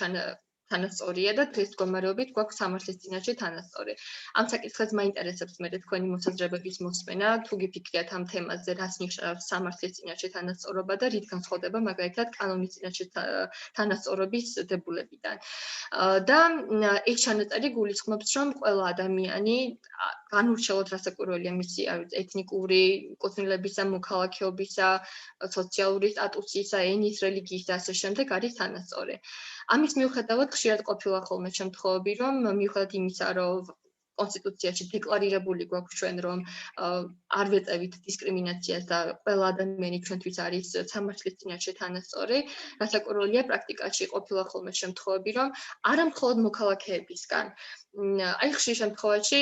თანასწორია და დღეს მდგომარეობით გვაქვს სამართლის წინაშე თანასწორი. ამ საკითხს მაინტერესებს მე თქვენი მოსაზრებების მოსმენა, თუ გიფიქრიათ ამ თემაზე, რას ნიშნავს სამართლის წინაშე თანასწორობა და რით განსხვავდება მაგალითად კანონის წინაშე თანასწორობის დებულებიდან. და ეს ჩანაწერი გულისხმობს, რომ ყველა ადამიანი განურჩევლად რასაკვირველია მისი ეთნიკური, კუთვნილებისა, მოქალაქეობისა, სოციალური სტატუსისა, ენის, რელიგიის და ასე შემდეგ არის თანასწორი. ამის მიუხედავად ხშირად ყოფილა ხოლმე შემთხვევები, რომ მიუხედავად იმისა, რომ კონსტიტუციაში დეკლარირებული გვაქვს ჩვენ, რომ არ ვეწევით დისკრიმინაციას და ყველა ადამიანი ჩვენთვის არის სამართლის წინაშე თანასწორი, რასაკვირველია პრაქტიკაში ყოფილა ხოლმე შემთხვევები, რომ არა მხოლოდ მოქალაქეებისგან, აი ხშირ შემთხვევაში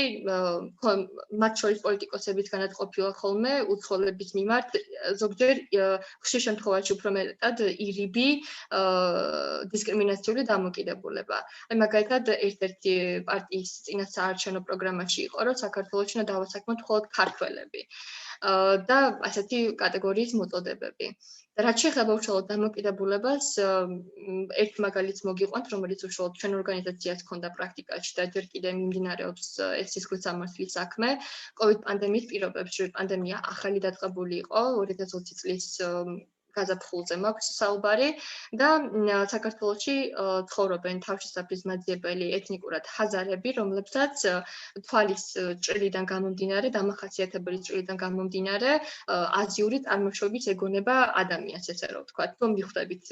მათ შორის პოლიტიკოსებისგანაც ყოფილა ხოლმე უცხოელების მიმართ ზოგჯერ ხშირ შემთხვევაში უფრო მეტად ირიბი დისკრიმინაციული დამოკიდებულება. აი მაგალითად ერთ-ერთი პარტიის წინასაარჩევნო პროგრამაში იყო, რომ საქართველოში უნდა დავასაქმოთ მხოლოდ ქართველები და ასეთი კატეგორიის მოწოდებები. რაც შეეხება უშუალოდ დამოკიდებულებას, ერთ მაგალითს მოგიყვანთ, რომელიც უშუალოდ ჩვენ ორგანიზაციას ჰქონდა პრაქტიკაში და ჯერ კიდევ მიმდინარეობს ეს სისხლის სამართლის საქმე. COVID პანდემიის პირობებში პანდემია ახალი დაწყებული იყო 2020 წლის გაზაფხულზე მაქვს საუბარი და საქართველოში ცხოვრობენ თავშესაფრის მაძიებელი ეთნიკურად ჰაზარები, რომლებსაც თვალის ჭრილიდან გამომდინარე, დამახასიათებელი ჭრილიდან გამომდინარე, აზიური წარმოშობის ეგონება ადამიანს, ესე რომ ვთქვათ, რომ მიხვდებით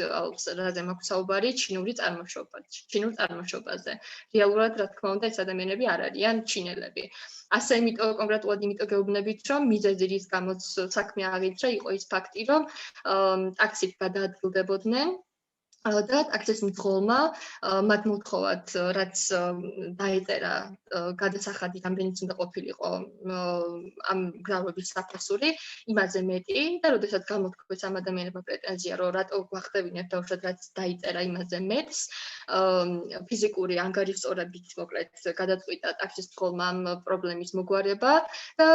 რაზე მაქვს საუბარი, ჩინურ წარმოშობაზე. რეალურად, რა თქმა უნდა, ეს ადამიანები არ არიან ჩინელები. ასე კონკრეტულად იმიტომ გეუბნებით, რომ მიზეზი რის გამოც საქმე აღიძრა, იყო ის ფაქტი, რომ ტაქსით გადაადგილდებოდნენ და ტაქსის მძღოლმა მათ მოთხოვათ, რაც დაეწერა გადასახადი, რამდენიც უნდა ყოფილიყო ამ გზავრობის საფასური, იმაზე მეტი და როდესაც გამოთქვეს ამ ადამიანებმა პრეტენზია, რომ რატო გვახდებინებთ და უშუალოდ რაც დაიწერა იმაზე მეტს, ფიზიკური ანგარიშწორებით მოკლედ გადაწყვიტა ტაქსის მძღოლმა ამ პრობლემის მოგვარება და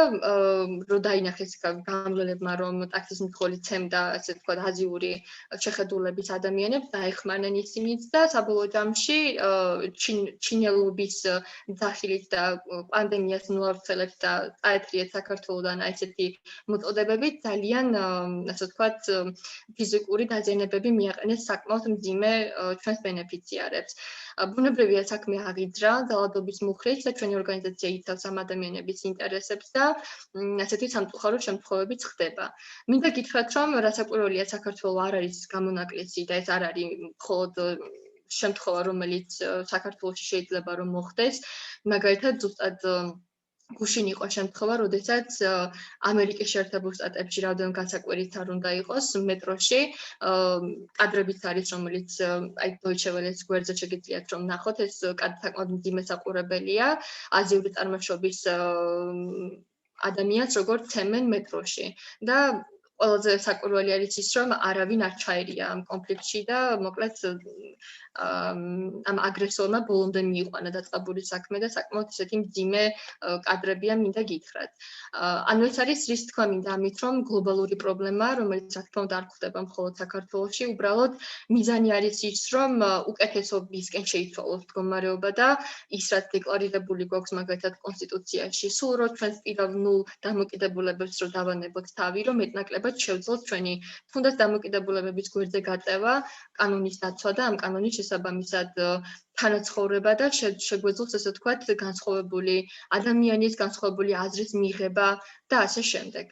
რომ დაინახეს გამგლებმა, რომ ტაქსის მძღოლი ცემდა, ასე ვთქვათ, აზიური შეხედულების ადამიანებს დაეხმარნენ ისინიც და საბოლოო ჯამში ჩინელობის ძახილით და პანდემიას ნუავრცელებს და წაეტრიეთ საქართველოდან ესეთი მოწოდებები ძალიან, ასე ვთქვათ, ფიზიკური დაზიანებები მიაყენეს საკმაოდ მძიმე ჩვენს ბენეფიციარებს. ბუნებრივია საქმე აღიძრა ძალადობის მუხლით და ჩვენი ორგანიზაცია იცავს ამ ადამიანების ინტერესებს და ასეთი სამწუხარო შემთხვევებიც ხდება. მინდა გითხრათ, რომ რასაკვირველია საქართველოს არ არის გამონაკლისი და ეს არ არის მხოლოდ შემთხვევა, რომელიც საქართველოში შეიძლება რომ მოხდეს. მაგალითად, ზუსტად გუშინ იყო შემთხვევა, როდესაც ამერიკის შეერთებულ შტატებში რაოდენიმე განსაკვირით არ უნდა იყოს მეტროში კადრებიც არის, რომელიც აი Deutsche Welle-ს გვერდზე შეგიძლიათ რომ ნახოთ, ეს კადრი საკმაოდ მძიმე საყურებელია, აზიური წარმოშობის ადამიანს როგორ ცემენ მეტროში და ყველაზე საკურველი არის ის, რომ არავინ არ ჩაერია ამ კონფლიქტში და მოკლედ ამ აგრესორმა ბოლომდე მიიყვანა დაწყებული საქმე და საკმაოდ ისეთი მძიმე კადრებია მინდა გითხრათ. ანუ ეს არის რის თქვა მინდა ამით, რომ გლობალური პრობლემაა, რომელიც რა თქმა უნდა არ გვხდება მხოლოდ საქართველოში, უბრალოდ მიზანი არის ის, რომ უკეთესობისკენ შეიცვალოს მდგომარეობა და ის რაც დეკლარირებული გვაქვს მაგალითად კონსტიტუციაში, სულ რო ჩვენს პირავ ნულ დამოკიდებულებებს რო დავანებოთ თავი, რომ მეტნაკლებად შევძლოთ ჩვენი თუნდაც დამოკიდებულებების გვერდზე გაწევა, კანონის დაცვა და ამ კანონის შესაბამისად თანაცხოვრება და შეგვეძლოს ასე ვთქვათ განსხვავებული ადამიანის განსხვავებული აზრის მიღება და ასე შემდეგ.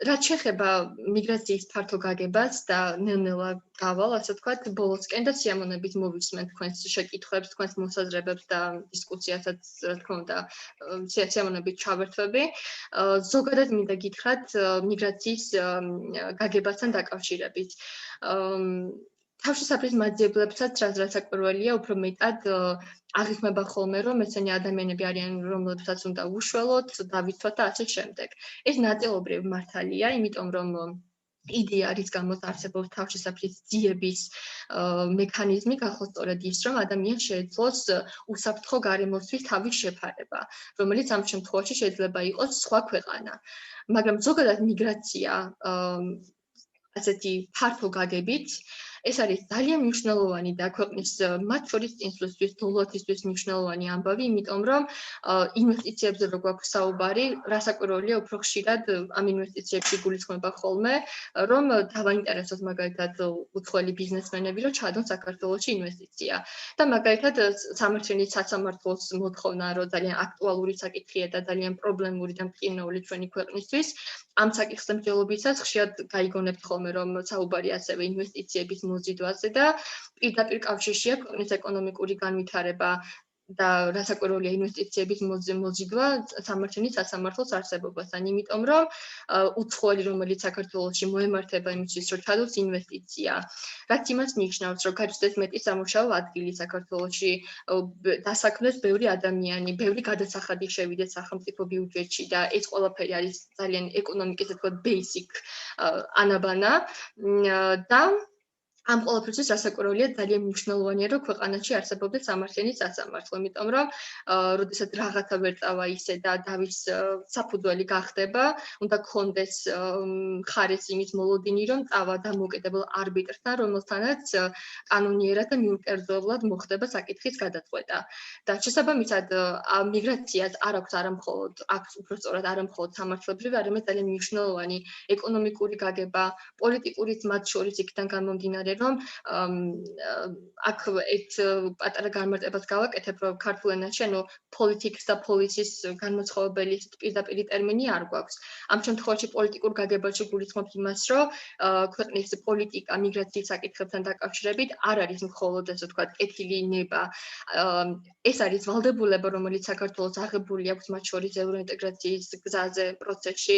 რაც შეეხება მიგრაციის ფართო გაგებას და ნელ-ნელა გავალ, ასე ვთქვათ, ბოლოსკენ და სიამოვნებით მოვისმენთ თქვენს შეკითხვებს, თქვენს მოსაზრებებს და დისკუსიასაც, რა თქმა უნდა, სიამოვნებით ჩავერთვები. ზოგადად მინდა გითხრათ მიგრაციის გაგებასთან დაკავშირებით. თავშესაფრის მაძიებლებსაც რაც საკურველია, უფრო მეტად აღიქმება ხოლმე, რომ ესენი ადამიანები არიან, რომლებსაც უნდა უშველოთ, დავიცვათ და ასე შემდეგ. ეს ნაწილობრივ მართალია, იმიტომ რომ იდეა რის გამოც არსებობს თავშესაფრის ძიების მექანიზმი, გახლავთ სწორედ ის, რომ ადამიანს შეეძლოს უსაფრთხო გარემოსთვის თავის შეფარება, რომელიც ამ შემთხვევაში შეიძლება იყოს სხვა ქვეყანა. მაგრამ ზოგადად მიგრაცია ასეთი ფართო გაგებით ეს არის ძალიან მნიშვნელოვანი და ქვეყნის მათ შორის წინსვლისთვის, დოლოთისთვის მნიშვნელოვანი ამბავი, იმიტომ რომ ინვესტიციებზე რო გვაქვს საუბარი, რასაკვირველია უფრო ხშირად ამ ინვესტიციებში გულისხმობა ხოლმე, რომ დავაინტერესოთ მაგალითად უცხოელი ბიზნესმენები, რომ ჩადონ საქართველოში ინვესტიცია. და მაგალითად სამართლის სასამართლოს მოთხოვნა, რომ ძალიან აქტუალური საკითხია და ძალიან პრობლემური და მტკივნეული ჩვენი ქვეყნისთვის, ამ საკითხზე მსჯელობისას ხშირად გაიგონებთ ხოლმე, რომ საუბარი ასევე ინვესტიციების მოზიდვაზე და პირდაპირ კავშირშია ქვეყნის ეკონომიკური განვითარება და რასაკვირველია ინვესტიციების მოზიდვა სამართლის სასამართლოს არსებობასთან, იმიტომ რომ უცხოელი, რომელიც საქართველოში მოემართება იმისთვის, რომ ჩადოს ინვესტიცია, რაც იმას ნიშნავს, რომ გაჩნდეს მეტი სამუშაო ადგილი საქართველოში, დასაქმდეს ბევრი ადამიანი, ბევრი გადასახადი შევიდეს სახელმწიფო ბიუჯეტში და ეს ყველაფერი არის ძალიან ეკონომიკის, ასე ვთქვათ, basic ანაბანა და ამ ყველაფერთვის რასაკვირველია ძალიან მნიშვნელოვანია, რომ ქვეყანაში არსებობდეს სამართლის სასამართლო, იმიტომ რომ როდესაც რაღაცა ვერ წავა ისე და დავის საფუძველი გახდება, უნდა გქონდეს მხარეს იმის მოლოდინი, რომ წავა დამოუკიდებელ არბიტრთან, რომელთანაც კანონიერად და მიუკერძოებლად მოხდება საკითხის გადაწყვეტა. და შესაბამისად, მიგრაციას არ აქვს არამხოლოდ, აქვს უფრო სწორად არამხოლოდ სამართლებრივი, არამედ ძალიან მნიშვნელოვანი ეკონომიკური გაგება, პოლიტიკურიც მათ შორის იქიდან გამომდინარე, რომ აქ ერთ პატარა განმარტებას გავაკეთებ, რომ ქართულ ენაში, ანუ politics და policies განმაცხოვებელი პირდაპირი ტერმინი არ გვაქვს. ამ შემთხვევაში პოლიტიკურ გაგებაში გულისხმობთ იმას, რომ ქვეყნის პოლიტიკა მიგრაციის საკითხებთან დაკავშირებით არ არის მხოლოდ, ასე ვთქვათ, კეთილი ნება. ეს არის ვალდებულება, რომელიც საქართველოს აღებული აქვს მათ შორის ევროინტეგრაციის გზაზე, პროცესში,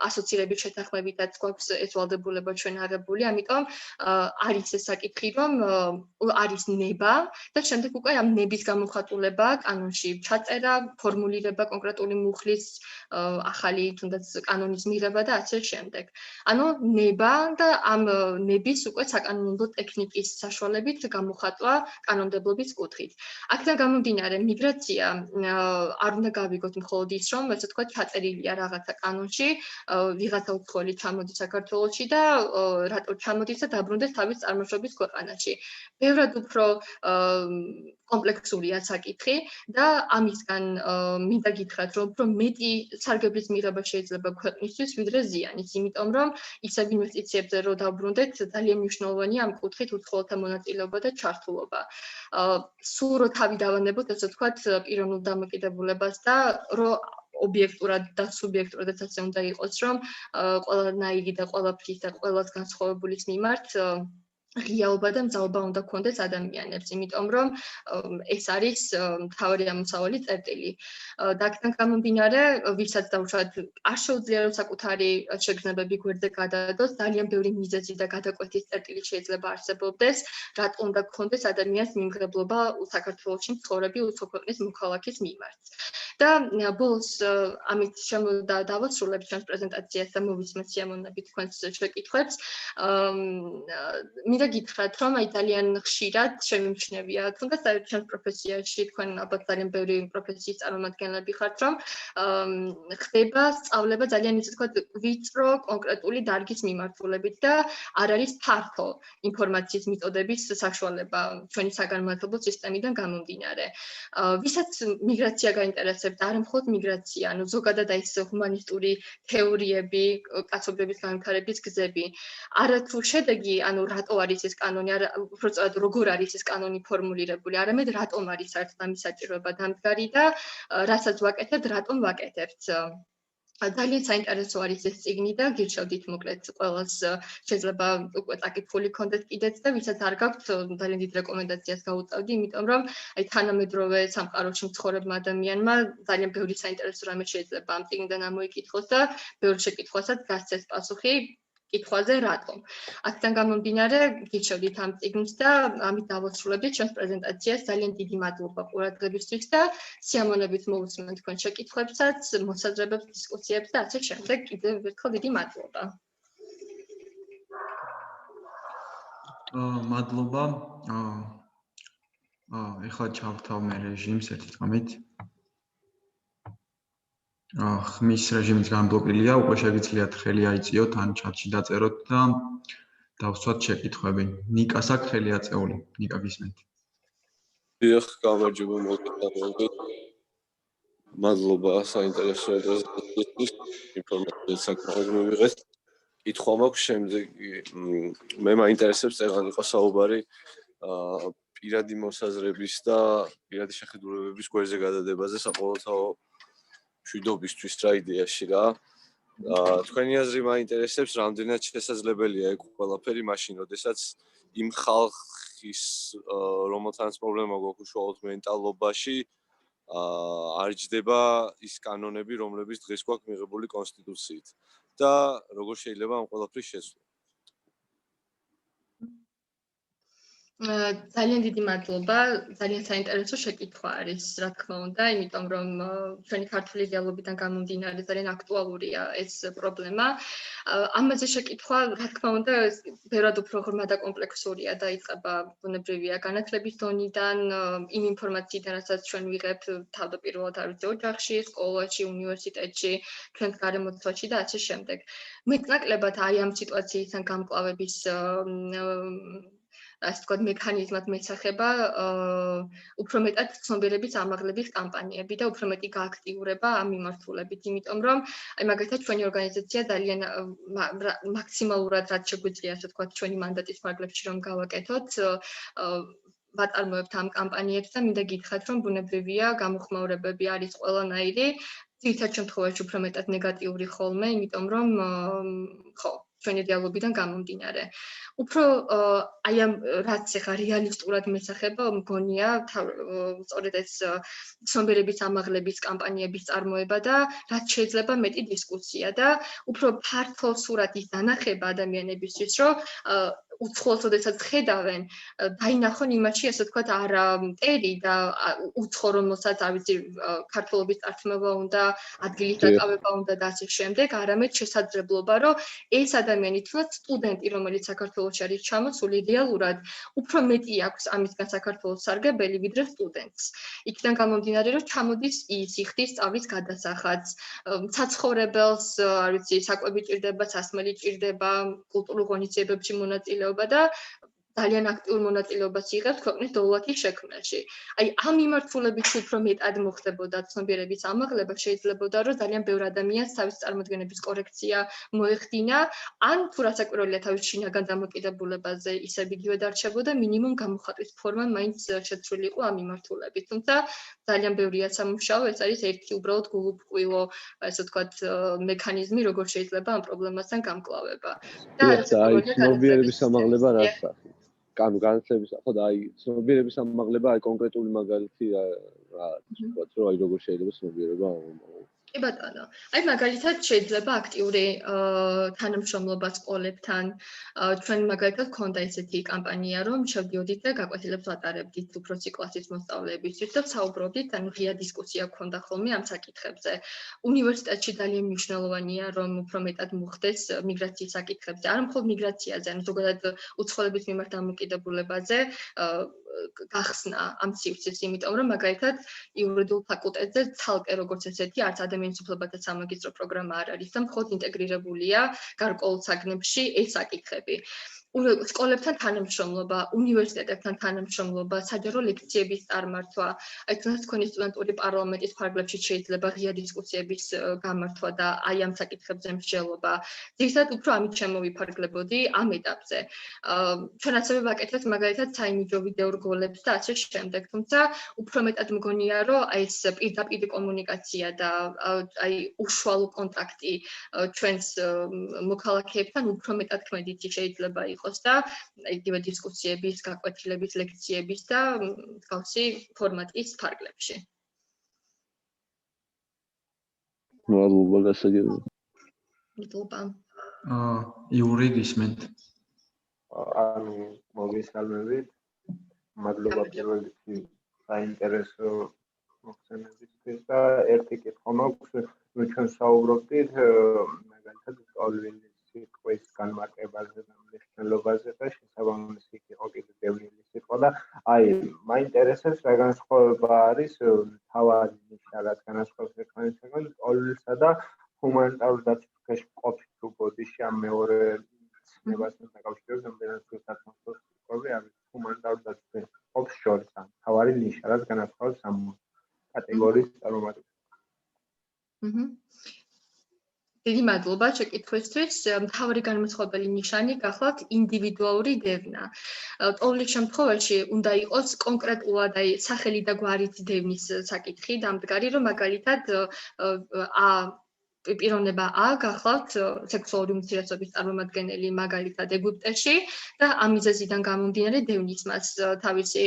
ასოცირების შეთანხმებითაც გვაქვს ეს ვალდებულება ჩვენ აღებული, ამიტომ არის ეს საკითხი, რომ არის ნება და შემდეგ უკვე ამ ნების გამოხატულება კანონში ჩაწერა, ფორმულირება კონკრეტული მუხლის ახალი თუნდაც კანონის მიღება და ასე შემდეგ. ანუ ნება და ამ ნების უკვე საკანონმდებლო ტექნიკის საშუალებით გამოხატვა კანონმდებლობის კუთხით. აქედან გამომდინარე, მიგრაცია არ უნდა გავიგოთ მხოლოდ ის, რომ ასე ვთქვათ, ჩაწერილია რაღაცა კანონში, ვიღაცა უცხოელი ჩამოდის საქართველოში და რატო ჩამოდის და დაბრუნდეს თავის წარმოშობის ქვეყანაში. ბევრად უფრო კომპლექსურია საკითხი და ამისგან მინდა გითხრათ, რომ უფრო მეტი სარგებლის მიღება შეიძლება ქვეყნისთვის, ვიდრე ზიანის, იმიტომ რომ ისევ ინვესტიციებზე რო დავბრუნდეთ, ძალიან მნიშვნელოვანია ამ კუთხით უცხოელთა მონაწილეობა და ჩართულობა. სულ რო თავი დავანებოთ, ასე ვთქვათ, პიროვნულ დამოკიდებულებას და რო ობიექტურად და სუბიექტურადაც ასე უნდა იყოს, რომ ყველანაირი და ყველაფრის და ყველას განსხვავებულის მიმართ ღიაობა და მძალობა უნდა გქონდეს ადამიანებს, იმიტომ რომ ეს არის მთავარი ამოსავალი წერტილი. და აქედან გამომდინარე, ვისაც დაუშვათ არ შეუძლია რომ საკუთარი შეგრძნებები გვერდზე გადაადოს, ძალიან ბევრი მიზეზი და გადაკვეთის წერტილი შეიძლება არსებობდეს, რატომ უნდა გქონდეს ადამიანს მიმღებლობა საქართველოში მცხოვრები უცხო ქვეყნის მოქალაქის მიმართ. და ბოლოს ამით დავასრულებ ჩვენს პრეზენტაციას და მოვისმენთ სიამოვნებით თქვენს შეკითხვებს. მინდა გითხრათ, რომ აი ძალიან ხშირად შემიმჩნევია, თუნდაც აი ჩვენს პროფესიაში თქვენ ალბათ ძალიან ბევრი პროფესიის წარმომადგენლები ხართ, რომ ხდება სწავლება ძალიან ისე თქვა ვიწრო კონკრეტული დარგის მიმართულებით და არ არის ფართო ინფორმაციის მიწოდების საშუალება ჩვენი საგანმანათლებლო სისტემიდან გამომდინარე. ვისაც მიგრაცია გაინტერესებდა, არა მხოლოდ მიგრაცია, ანუ ზოგადად აი ეს ჰუმანისტური თეორიები, კაცობრიობის განვითარების გზები, არათუ შედეგი, ანუ რატო არის ეს კანონი, არა უფრო სწორად როგორ არის ეს კანონი ფორმულირებული, არამედ რატომ არის საერთოდ ამის საჭიროება დამდგარი და რასაც ვაკეთებთ, რატომ ვაკეთებთ. ძალიან საინტერესო არის ეს წიგნი და გირჩევდით მოკლედ ყველას შეიძლება უკვე წაკითხული ქონდეთ კიდეც და ვისაც არ გაქვთ ძალიან დიდ რეკომენდაციას გაუწევდი, იმიტომ რომ აი თანამედროვე სამყაროში მცხოვრებმა ადამიანმა ძალიან ბევრი საინტერესო რამე შეიძლება ამ წიგნიდან ამოიკითხოს და ბევრ შეკითხვასაც გასცეს პასუხი კითხვაზე რატომ. აქედან გამომდინარე გირჩევდით ამ წიგნს და ამით დავასრულებდით ჩვენს პრეზენტაციას. ძალიან დიდი მადლობა ყურადღებისთვის და სიამოვნებით მოვუსმენთ თქვენ შეკითხვებსაც, მოსაზრებებს, დისკუსიებს და ასე შემდეგ. კიდევ ერთხელ დიდი მადლობა. მადლობა. ეხლა ჩავთავ მე რეჟიმს ერთი თქმით. ხმის რეჟიმიც განბლოკილია, უკვე შეგიძლიათ ხელი აიწიოთ ან ჩატში დაწეროთ და დავსვათ შეკითხვები. ნიკას აქვს ხელი აწეული. ნიკა გისმენთ. დიახ, გამარჯობა მოგესალმებით. მადლობა საინტერესო პრეზენტაციისთვის, ინფორმაციას საკმაოდ მივიღეთ. კითხვა მაქვს შემდეგი. მე მაინტერესებს წეგან იყო საუბარი პირადი მოსაზრების და პირადი შეხედულებების გვერდზე გადადებაზე საყოველთაო მშვიდობისთვის რა იდეაში რა. თქვენი აზრი მაინტერესებს, რამდენად შესაძლებელია ეგ ყველაფერი მაშინ, როდესაც იმ ხალხის რომელთანაც პრობლემა გვაქვს უშუალოდ მენტალობაში არ ჯდება ის კანონები, რომლებიც დღეს გვაქვს მიღებული კონსტიტუციით და როგორ შეიძლება ამ ყველაფრის შესვლა. ძალიან დიდი მადლობა. ძალიან საინტერესო შეკითხვა არის, რა თქმა უნდა, იმიტომ რომ ჩვენი ქართული რეალობიდან გამომდინარე ძალიან აქტუალურია ეს პრობლემა. ამაზე შეკითხვა, რა თქმა უნდა, ბევრად უფრო ღრმა და კომპლექსურია და იწყება ბუნებრივია განათლების დონიდან, იმ ინფორმაციიდან, რასაც ჩვენ ვიღებთ თავდაპირველად არ ვიცი, ოჯახში, სკოლაში, უნივერსიტეტში, ჩვენს გარემოცვაში და ასე შემდეგ. მეტნაკლებად აი ამ სიტუაციისგან გამკლავების ასე ვთქვათ, მექანიზმად მეცახება უფრო მეტად ცნობიერების ამაღლების კამპანიები და უფრო მეტი გააქტიურება ამ მიმართულებით, იმიტომ რომ აი მაგალითად ჩვენი ორგანიზაცია ძალიან მაქსიმალურად რაც შეგვიძლია, ასე ვთქვათ, ჩვენი მანდატის ფარგლებში რომ გავაკეთოთ, ვაწარმოებთ ამ კამპანიებს და მინდა გითხრათ, რომ ბუნებრივია გამოხმაურებები არის ყველანაირი, ძირითად შემთხვევაში უფრო მეტად ნეგატიური ხოლმე, იმიტომ რომ ხო ჩვენი რეალობიდან გამომდინარე. უფრო აი ამ რაც ახლა რეალისტურად მესახება, მგონია სწორედ ეს ცნობიერების ამაღლების კამპანიების წარმოება და რაც შეიძლება მეტი დისკუსია და უფრო ფართო სურათის დანახება ადამიანებისთვის, რომ უცხოელს როდესაც ხედავენ, დაინახონ იმაში, ასე ვთქვათ, არა მტერი და უცხო რომელსაც, არ ვიცი, ქართულობის წარსულობა უნდა, ადგილის დაკავება უნდა და ასე შემდეგ, არამედ შესაძლებლობა, რომ ეს ადამიანი თუნდაც სტუდენტი, რომელიც საქართველოში არის ჩამოსული, რეალურად უფრო მეტი აქვს ამისგან საქართველოს სარგებელი, ვიდრე სტუდენტს. იქიდან გამომდინარე, რომ ჩამოდის ის, იხდის სწავლის გადასახადს, საცხოვრებელს, არ ვიცი, საკვები ჭირდება, სასმელი ჭირდება, კულტურულ ღონისძიებებში მონაწილეობა და ძალიან აქტიურ მონაწილეობას იღებს ქვეყნის დოვლათის შექმნაში. აი ამ მიმართულებით უფრო მეტად მოხდებოდა ცნობიერების ამაღლება, შეიძლებოდა რომ ძალიან ბევრ ადამიანს თავის წარმოდგენების კორექცია მოეხდინა, ან თუ რასაკვირველია თავის შინაგან დამოკიდებულებაზე ისევ იგივე დარჩებოდა, მინიმუმ გამოხატვის ფორმა მაინც შეცვლილი იყო ამ მიმართულებით. თუმცა ძალიან ბევრია სამუშაო, ეს არის ერთი უბრალოდ გულუბრყვილო, ასე ვთქვათ, მექანიზმი, როგორ შეიძლება ამ პრობლემასთან გამკლავება. და ცნობიერების ამაღლება რა სახის? ანუ განათლების, ხო და აი ცნობიერების ამაღლება, აი კონკრეტული მაგალითი რა ვთქვათ, რომ აი როგორ შეიძლება ცნობიერება კი ბატონო. აი მაგალითად შეიძლება აქტიური თანამშრომლობა სკოლებთან. ჩვენ მაგალითად გქონდა ესეთი კამპანია, რომ შევდიოდით და გაკვეთილებს ვატარებდით უფროსი კლასის მოსწავლეებისთვის და ვსაუბრობდით, ანუ ღია დისკუსია გქონდა ხოლმე ამ საკითხებზე. უნივერსიტეტში ძალიან მნიშვნელოვანია, რომ უფრო მეტად მოხდეს მიგრაციის საკითხებზე. არა მხოლოდ მიგრაციაზე, ანუ ზოგადად უცხოელების მიმართ დამოკიდებულებაზე გახსნა ამ სივრცეს, იმიტომ რომ მაგალითად იურიდიულ ფაკულტეტზე ცალკე როგორც ესეთი არც ადამიანის უფლებათა სამაგისტრო პროგრამა არ არის და მხოლოდ ინტეგრირებულია გარკვეულ საგნებში ეს საკითხები. სკოლებთან თანამშრომლობა, უნივერსიტეტებთან თანამშრომლობა, საჯარო ლექციების წარმართვა, აი თუნდაც თქვენი სტუდენტური პარლამენტის ფარგლებში შეიძლება ღია დისკუსიების გამართვა და აი ამ საკითხებზე მსჯელობა. ძირითადად უფრო ამით შემოვიფარგლებოდი ამ ეტაპზე. ჩვენ ასევე ვაკეთებთ მაგალითად საიმიჯო ვიდეო რგოლებს და ასე შემდეგ, თუმცა უფრო მეტად მგონია, რომ აი ეს პირდაპირ კომუნიკაცია და აი უშუალო კონტაქტი ჩვენს მოქალაქეებთან უფრო მეტად ქმედითი შეიძლება იყოს და იგივე დისკუსიების, გაკვეთილების, ლექციების და მსგავსი ფორმატის ფარგლებში. მადლობა გასაგებია. მადლობა. იური გისმენთ. ანუ მოგესალმებით. მადლობა პირველ რიგში საინტერესო მოხსენებისთვის და ერთი კითხვა მაქვს, ნუ ჩვენ საუბრობდით მაგალითად სწავლის სიტყვის განმარტებაზე და მნიშვნელობაზე და შესაბამისი იყო კიდევ დევნილი სიტყვა და აი მაინტერესებს რა განსხვავება არის თავად ნიშნა რაც განსხვავებს ერთმანეთისგან სწავლისა და ჰუმანიტარული დაცვის ყოფის ბოდიში ამ მეორე ცნებასთან დაკავშირებით რამდენად გასათვალისწინებელია სიტყვები არის ჰუმანიტარული დაცვის ყოფის შორის ან თავარი ნიშნა რაც განსხვავებს ამ კატეგორიის წარმომადგენლებს. დიდი მადლობა შეკითხვისთვის. მთავარი განმასხვავებელი ნიშანი გახლავთ ინდივიდუალური დევნა. ყოველ შემთხვევაში უნდა იყოს კონკრეტულად აი სახელი და გვარით დევნის საკითხი დამდგარი, რომ მაგალითად პიროვნება A გახლავთ სექსუალური უმცირესობის წარმომადგენელი მაგალითად ეგვიპტეში და ამ მიზეზიდან გამომდინარე დევნის მას თავისი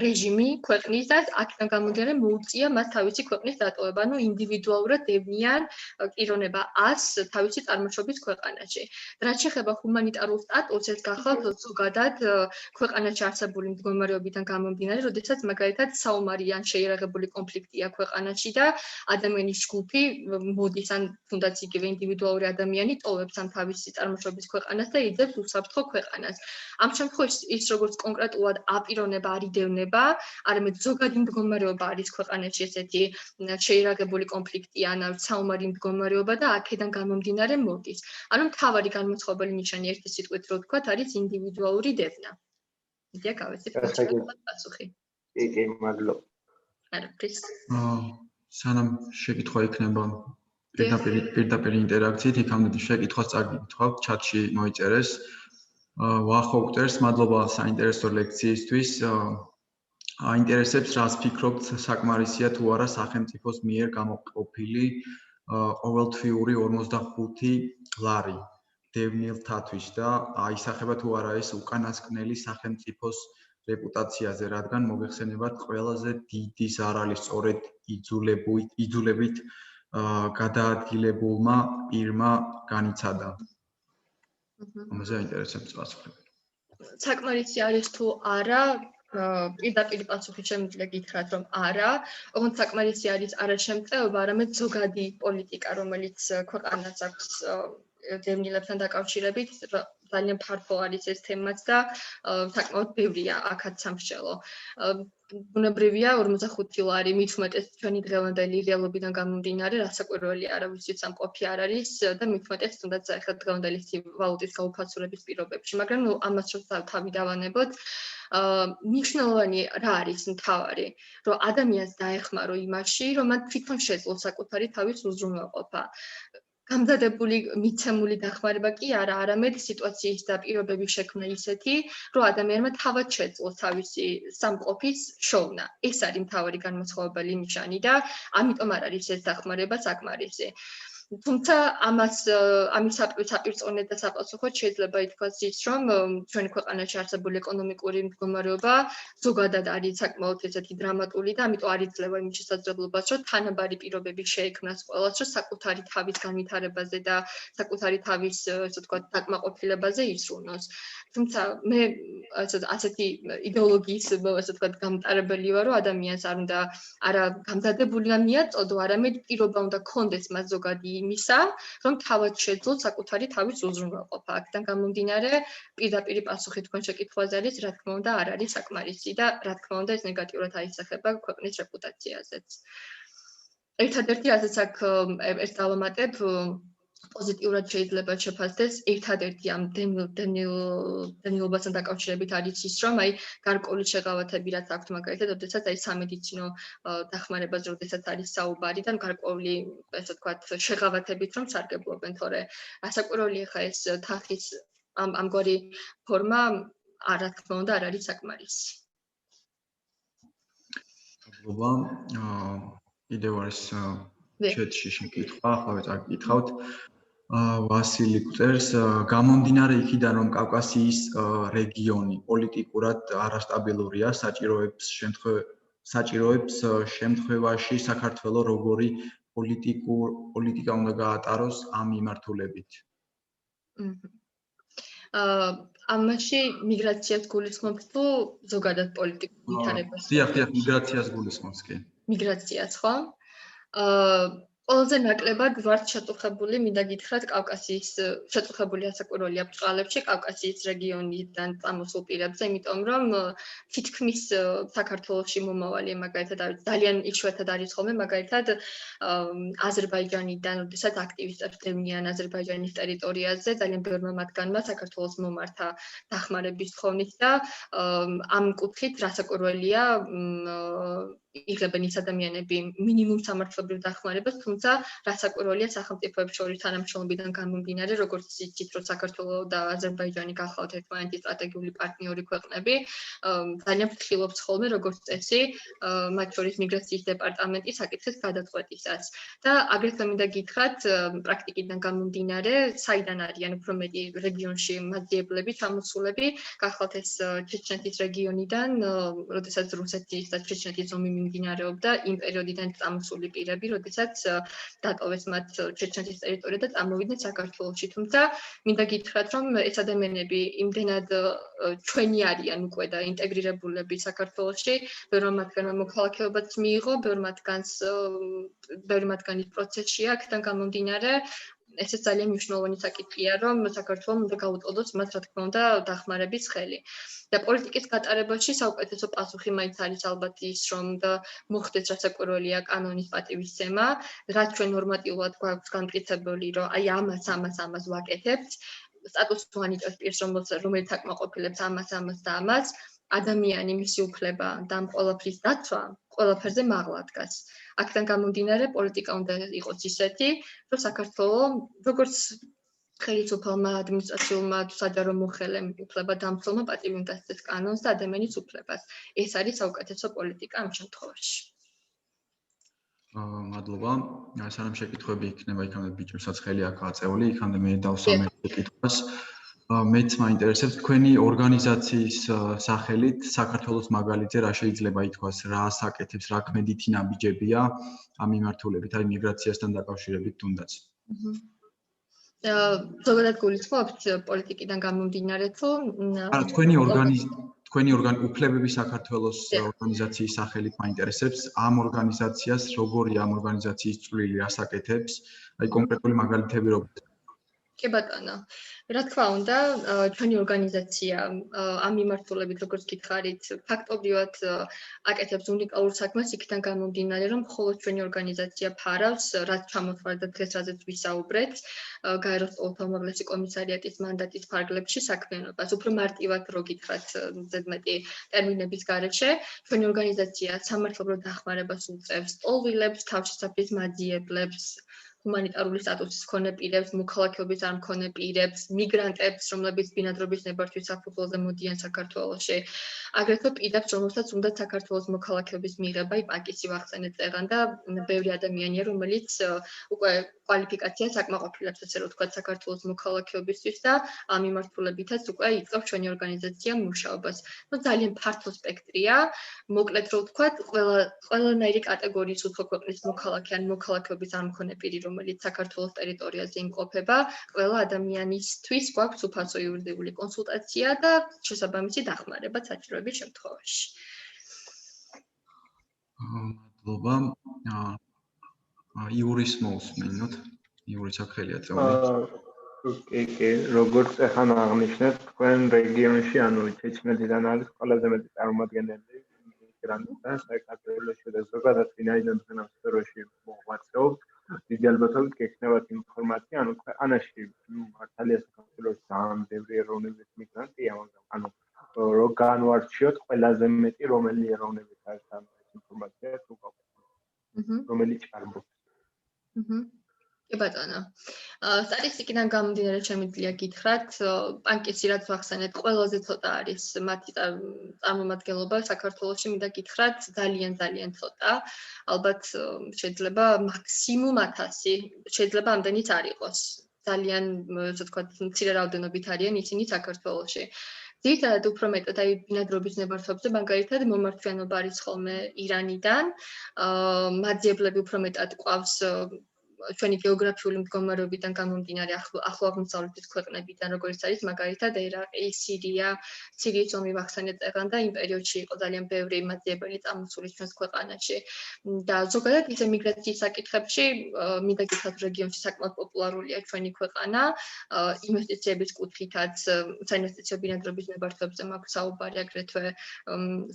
რეჟიმი ქვეყნის და აქედან გამომდინარე მოუწია მას თავისი ქვეყნის დატოვება. ანუ ინდივიდუალურად დევნიან პიროვნება A-ს თავისი წარმოშობის ქვეყანაში. რაც შეეხება ჰუმანიტარულ სტატუსს, ეს გახლავთ ზოგადად ქვეყანაში არსებული მდგომარეობიდან გამომდინარე, როდესაც მაგალითად საომარი ან შეიარაღებული კონფლიქტია ქვეყანაში და ადამიანის ჯგუფი მოდის ან თუნდაც იგივე ინდივიდუალური ადამიანი ტოვებს ამ თავისი წარმოშობის ქვეყანას და იძებს უსაფრთხო ქვეყანას. ამ შემთხვევაში ის როგორც კონკრეტულად აპიროვნება არ იდევნება, არამედ ზოგადი მდგომარეობა არის ქვეყანაში ესეთი შეიარაღებული კონფლიქტი ან საომარი მდგომარეობა და აქედან გამომდინარე მოდის. ანუ მთავარი განმასხვავებელი ნიშანი ერთი სიტყვით რო ვთქვათ არის ინდივიდუალური დევნა. იდეა გავეცეთ პასუხი. კი, მადლობა. არაფრის. სანამ შეკითხვა იქნება პირდაპირ ინტერაქციით, იქამდე შეკითხვას წაგიკითხავთ, ჩატში მოიწერეს. ვახოუტერს, მადლობა საინტერესო ლექციისთვის. აინტერესებს, რას ფიქრობთ, საკმარისია თუ არა სახელმწიფოს მიერ გამოყოფილი ყოველთვიური 45 ლარი დევნილთათვის და აისახება თუ არა ეს უკანასკნელი სახელმწიფოს რეპუტაციაზე, რადგან მოგეხსენებათ ყველაზე დიდი ზარალი სწორედ იძულებით გადაადგილებულმა პირმა განიცადა. ამაზე აინტერესებს პასუხები. საკმარისი არის თუ არა, პირდაპირ პასუხი შემიძლია გითხრათ, რომ არა, ოღონდ საკმარისი არის არა შემწეობა, არამედ ზოგადი პოლიტიკა, რომელიც ქვეყანას აქვს დევნილებთან დაკავშირებით, ძალიან ფართო არის ეს თემაც და საკმაოდ ბევრია აქაც სამსჯელო. ბუნებრივია 45 ლარი, მით უმეტეს ჩვენი დღევანდელი რეალობიდან გამომდინარე, რასაკვირველი არავისთვის ამ ყოფი არ არის და მით უმეტეს თუნდაც ახლა დღევანდელი ვალუტის გაუფასურების პირობებში, მაგრამ ამას რო თავი დავანებოთ, მნიშვნელოვანი რა არის მთავარი, რომ ადამიანს დაეხმარო იმაში, რომ მან თვითონ შეძლო საკუთარი თავის უზრუნველყოფა. გამზადებული მიცემული დახმარება კი არა, არამედ სიტუაციის და პირობების შექმნა ისეთი, რომ ადამიანმა თავად შეძლოს თავისი სამყოფის შოვნა. ეს არის მთავარი განმასხვავებელი ნიშანი და ამიტომ არ არის ეს დახმარება საკმარისი. თუმცა ამის საპირწონე და საპასუხოდ შეიძლება ითქვას ის, რომ ჩვენი ქვეყანაში არსებული ეკონომიკური მდგომარეობა ზოგადად არის საკმაოდ ესეთი დრამატული და ამიტომ არ იძლევა იმის შესაძლებლობას, რომ თანაბარი პირობები შეექმნას ყველას, რომ საკუთარი თავის განვითარებაზე და საკუთარი თავის, ასე ვთქვათ, დაკმაყოფილებაზე ისრუნოს. თუმცა მე ასეთი იდეოლოგიის, ასე ვთქვათ, გამტარებელი ვარ, რომ ადამიანს არ უნდა არა გამზადებული უნდა მიაწოდო, არამედ პირობა უნდა ქონდეს მას ზოგადი იმისა, რომ თავად შეძლოს საკუთარი თავის უზრუნველყოფა. აქედან გამომდინარე, პირდაპირი პასუხი თქვენ შეკითხვაზე არის, რა თქმა უნდა, არ არის საკმარისი და რა თქმა უნდა, ეს ნეგატიურად აისახება ქვეყნის რეპუტაციაზეც. ერთადერთი, რასაც აქ ერთ დავამატებ, პოზიტიურად შეიძლება შეფასდეს ერთადერთი ამ დევნილობასთან დაკავშირებით არის ის, რომ აი გარკვეული შეღავათები რაც აქვთ მაგალითად, როდესაც აი სამედიცინო დახმარებაზე როდესაც არის საუბარი და გარკვეული, ასე ვთქვათ, შეღავათებით რომ სარგებლობენ, თორე ასაკვირველი ხა ეს თანხის ამგვარი ფორმა რა თქმა უნდა არ არის საკმარისი. მადლობა. კიდევ არის ჩატში შეკითხვა, ახლა წაკითხავთ. ვასილი წერს, გამომდინარე იქიდან, რომ კავკასიის რეგიონი პოლიტიკურად არასტაბილურია, საჭიროებს შემთხვევაში საქართველოს როგორი პოლიტიკა უნდა გაატაროს ამ მიმართულებით. ამაში მიგრაციას გულისხმობთ თუ ზოგადად პოლიტიკურ ვითარებას? დიახ, მიგრაციას გულისხმობს კი. მიგრაციას, ხო? ყველაზე ნაკლებად ვართ შეტუხებული, მინდა გითხრათ, კავკასიის შეტუხებული ასაკვირველია ბრწყალებში, კავკასიის რეგიონიდან წამოსულ პირებზე, იმიტომ რომ თითქმის საქართველოში მომავალი მაგალითად ძალიან იშვიათად არის ხოლმე, მაგალითად აზერბაიჯანიდან, როდესაც აქტივისტებს დევნიან აზერბაიჯანის ტერიტორიაზე, ძალიან ბევრმა მათგანმა საქართველოს მომართა დახმარების თხოვნით და ამ კუთხით რასაკვირველია იღებენ ის ადამიანები მინიმუმ სამართლებრივ დახმარებას, თუმცა რასაკვირველია სახელმწიფოებს შორის თანამშრომლობიდან გამომდინარე, როგორც იცით, რომ საქართველო და აზერბაიჯანი გახლავთ ერთმანეთის სტრატეგიული პარტნიორი ქვეყნები, ძალიან ფრთხილობს ხოლმე, როგორც წესი, მათ შორის მიგრაციის დეპარტამენტი საკითხის გადაწყვეტისას. და აგრეთვე მინდა გითხრათ, პრაქტიკიდან გამომდინარე, საიდან არიან უფრო მეტი რეგიონში მაძიებლები, ჩამოსულები, გახლავთ ეს ჩეჩნეთის რეგიონიდან, როდესაც რუსეთის და ჩეჩნეთის ომი მიმდინარეობდა, იმ პერიოდიდან წამოსული პირები, როდესაც დატოვეს მათ ჩეჩნეთის ტერიტორია და წამოვიდნენ საქართველოში. თუმცა მინდა გითხრათ, რომ ეს ადამიანები იმდენად ჩვენი არიან უკვე და ინტეგრირებულები საქართველოში, ბევრი მათგანმა მოქალაქეობაც მიიღო, ბევრი მათგანის პროცესია, აქედან გამომდინარე, ესეც ძალიან მნიშვნელოვანი საკითხია, რომ საქართველოს უნდა გაუწოდოს მათ, რა თქმა უნდა, დახმარების ხელი. და პოლიტიკის გატარებაში საუკეთესო პასუხი მაინც არის ალბათ ის, რომ მოხდეს რასაკვირველია კანონის პატივისცემა, რაც ჩვენ ნორმატიულად გვაქვს განმტკიცებული, რომ აი ამას ვაკეთებთ, სტატუსი ანიჭებს პირს, რომელიც აკმაყოფილებს ამას და ამას, ადამიანი მისი უფლება და ამ ყველაფრის დაცვა ყველაფერზე მაღლა დგას. აქედან გამომდინარე, პოლიტიკა უნდა იყოს ისეთი, რომ საქართველოს როგორც ხელისუფალმა ადმინისტრაციულმა თუ საჯარო მოხელემ უფლება დამცველმა პატივი უნდა სცეს კანონს და ადამიანის უფლებას. ეს არის საუკეთესო პოლიტიკა ამ შემთხვევაში. მადლობა. სანამ შეკითხვები იქნება, იქამდე ბიჭებსაც ხელი აქ აწეული, იქამდე მე დავსვამე შეკითხვას. მეც მაინტერესებს თქვენი ორგანიზაციის სახელით საქართველოს მაგალითზე რა შეიძლება ითქვას, რა საკეთებს, რა ქმედითი ნაბიჯებია ამ მიმართულებით, აი მიგრაციასთან დაკავშირებით თუნდაც. ზოგადად გულისხმობთ პოლიტიკიდან გამომდინარე თუ არა, თქვენი უფლებები საქართველოს ორგანიზაციის სახელით მაინტერესებს, ამ ორგანიზაციას როგორია ამ ორგანიზაციის წვლილი, რა საკეთებს, აი კონკრეტული მაგალითები როგორია? კი ბატონო, რა თქმა უნდა, ჩვენი ორგანიზაცია ამ მიმართულებით, როგორც გითხარით, ფაქტობრივად აკეთებს უნიკალურ საქმეს, იქიდან გამომდინარე, რომ მხოლოდ ჩვენი ორგანიზაცია ფარავს, რაც ჩამოთვალეთ და დღეს რაზეც ვისაუბრეთ, გაეროს ყოველთა უმაღლესი კომისარიატის მანდატის ფარგლებში საქმიანობას. უფრო მარტივად რო გითხრათ, ზედმეტი ტერმინების გარეშე, ჩვენი ორგანიზაცია სამართლებრივ დახმარებას უწევს ტოლვილებს, თავშესაფრის მაძიებლებს, ჰუმანიტარული სტატუსის მქონე პირებს, მოქალაქეობის არ მქონე პირებს, მიგრანტებს, რომლებიც ბინადრობის ნებართვის საფუძველზე მოდიან საქართველოში. აგრეთვე პირებს, რომელსაც უნდა საქართველოს მოქალაქეობის მიღება, პაკისი ვახსენეთ წეგან და ბევრი ადამიანია, რომელიც უკვე კვალიფიკაციას აკმაყოფილებს, ასე რომ ვთქვათ, საქართველოს მოქალაქეობისთვის და ამ მიმართულებითაც უკვე იწყებს ჩვენი ორგანიზაცია მუშაობას. ძალიან ფართო სპექტრია, მოკლედ რომ ვთქვათ, ყველანაირი კატეგორიის უცხო ქვეყნის მოქალაქე ან მოქალაქეობის არ მქონე პირი, რომელიც საქართველოს ტერიტორიაზე იმყოფება, ყველა ადამიანისთვის გვაქვს უფასო იურიდიული კონსულტაცია და შესაბამისი დახმარება საჭიროების შემთხვევაში. მადლობა. იურის მოусმინოთ. იურის აქელია წეული. კი, როგორც ახლა აღნიშნეთ, თქვენ რეგიონში, ანუ ჩეჩნეთიდან არის ყველაზე მეტი წარმომადგენელი მიგრანტთა საქართველოში და ზოგადად ვინაიდან თქვენ ამ სფეროში მოღვაწეობთ, დიდი ალბათობით გექნებათ ინფორმაცია, ანუ ქვეყანაში მართალია საქართველოში ძალიან ბევრი ეროვნების მიგრანტია, მაგრამ ანუ რო განვარჩიოთ ყველაზე მეტი რომელი ეროვნების არის ამ ინფორმაცია თუ გაგვაქვს. რომელი ჭარბობს. კი ბატონო. სტატისტიკიდან გამომდინარე შემიძლია გითხრათ, პანკისი რაც ვახსენეთ, ყველაზე ცოტა არის მათი წარმომადგენლობა საქართველოში, მინდა გითხრათ, ძალიან ცოტა. ალბათ შეიძლება მაქსიმუმ 1000, შეიძლება ამდენიც არ იყოს. ძალიან, ასე ვთქვათ, მცირე რაოდენობით არიან ისინი საქართველოში. ძირითადად უფრო მეტად აი ბინადრობის ნებართვებზე, მაგალითად, მომართვიანობა არის ხოლმე ირანიდან. მაძიებლები უფრო მეტად ყავს ჩვენი გეოგრაფიული მდგომარეობიდან გამომდინარე ახლო აღმოსავლეთის ქვეყნებიდან, როგორც არის მაგალითად ერაყი, სირია, სირიის ომი ვახსენეთ წეგან და იმ პერიოდში იყო ძალიან ბევრი მაძიებელი წამოსული ჩვენს ქვეყანაში. და ზოგადად ის ემიგრაციის საკითხებში მინდა გითხრათ, რეგიონში საკმაოდ პოპულარულია ჩვენი ქვეყანა. ინვესტიციების კუთხითაც, საინვესტიციო ბინადრობის ნებართვებზე მაქვს საუბარი, აგრეთვე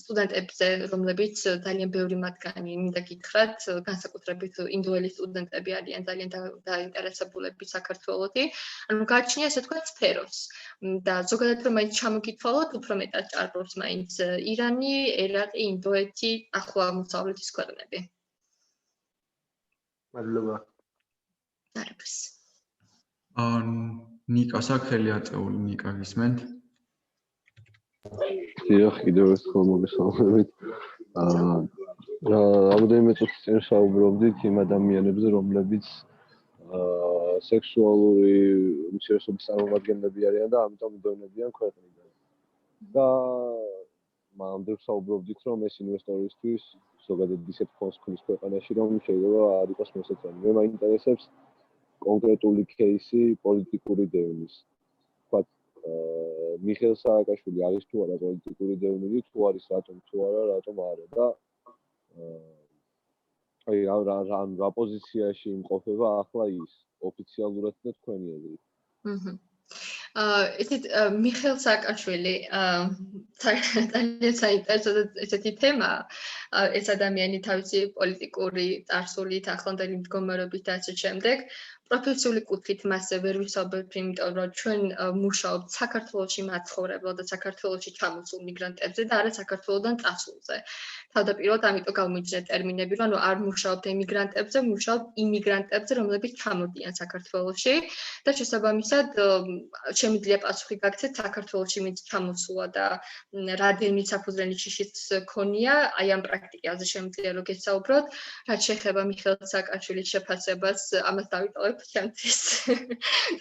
სტუდენტებზე, რომლებიც ძალიან ბევრი მათგანი მინდა გითხრათ, განსაკუთრებით ინდოელი სტუდენტები არიან ძალიან დაინტერესებულები საქართველოში. ანუ გააჩნია ასე ვთქვათ სფეროს. და ზოგადად რომ მაინც ჩამოგითვალოთ, უფრო მეტად ჭარბობს მაინც ირანი, ერაყი, ინდოეთი, ახლო აღმოსავლეთის ქვეყნები. მადლობა. არაფერს. ნიკა საქელი აწეული, ნიკა გისმენთ? დიახ, კიდევ ერთხელ მოგესალმებით. რამოდენიმე წუთის წინ საუბრობდით იმ ადამიანებზე, რომლებიც სექსუალური უმცირესობის წარმომადგენლები არიან და ამიტომ უდევნებიან ქვეყნიდან. და მანამდე საუბრობდით, რომ ეს ინვესტორისთვის ზოგადად ისეთ ფონდს ქმნის ქვეყანაში, რომ შეიძლება არ იყოს მოსაწონი. მე მაინტერესებს კონკრეტული кейსი პოლიტიკური დევნის. ვთქვათ, მიხეილ სააკაშვილი არის თუ არა პოლიტიკური დევნილი, თუ არის რატომ თუ არა, რატომ არა და აი რა პოზიციაში იმყოფება ახლა ის ოფიციალურად და თქვენი აზრით. ესეთ მიხეილ სააკაშვილი ძალიან საინტერესო და ესეთი თემაა. ეს ადამიანი თავისი პოლიტიკური წარსულით, ახლანდელი მდგომარეობით და ასე შემდეგ. პროფესიული კუთხით მასზე ვერ ვისაუბრებ, იმიტომ რომ ჩვენ მუშაობთ საქართველოში მაცხოვრებლად და საქართველოში ჩამოსულ მიგრანტებზე და არა საქართველოდან წასულზე. თავდაპირველად ამიტომ გამიჩნდა ტერმინები, რომ არ მუშაობთ ემიგრანტებზე, მუშაობთ იმიგრანტებზე, რომლებიც ჩამოდიან საქართველოში და შესაბამისად შემიძლია პასუხი გაგცეთ საქართველოში მით ჩამოსულა და რამდენი საფუძვლიანი შიშიც ქონია, აი ამ პრაქტიკაზე შემიძლია რომ გესაუბროთ, რაც შეეხება მიხეილ სააკაშვილის შეფასებას, ამას დავიტოვებ ჩემთვის.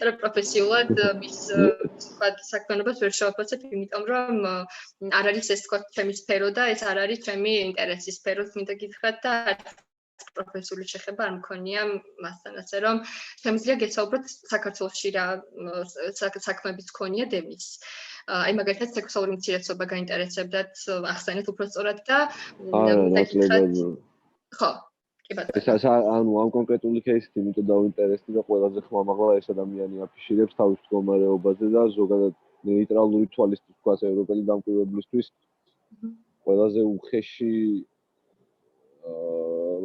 და პროფესიულად მის თქვათ საქმიანობას ვერ შევაფასებ, იმიტომ რომ არ არის ეს თქვათ ჩემი სფერო და ეს არ არის ჩემი ინტერესის სფერო, მინდა გითხრათ და პროფესიული შეხება არ მქონია მასთან, ასე რომ შემიძლია გესაუბროთ საქართველოში რა საქმეებიც ქონია დევნის. აი მაგალითად სექსუალური უმცირესობა გაინტერესებდათ, ახსენეთ უფრო სწორად და ხო, კი ბატონო. ეს ანუ ამ კონკრეტული кейსით იმიტომ დავინტერესდი და ყველაზე ხმამაღლა ეს ადამიანი აფიშირებს თავის მდგომარეობაზე და ზოგადად ნეიტრალური თვალისწინებით თქვა ევროპელი დამკვირვებლისთვის ყველაზე უხეში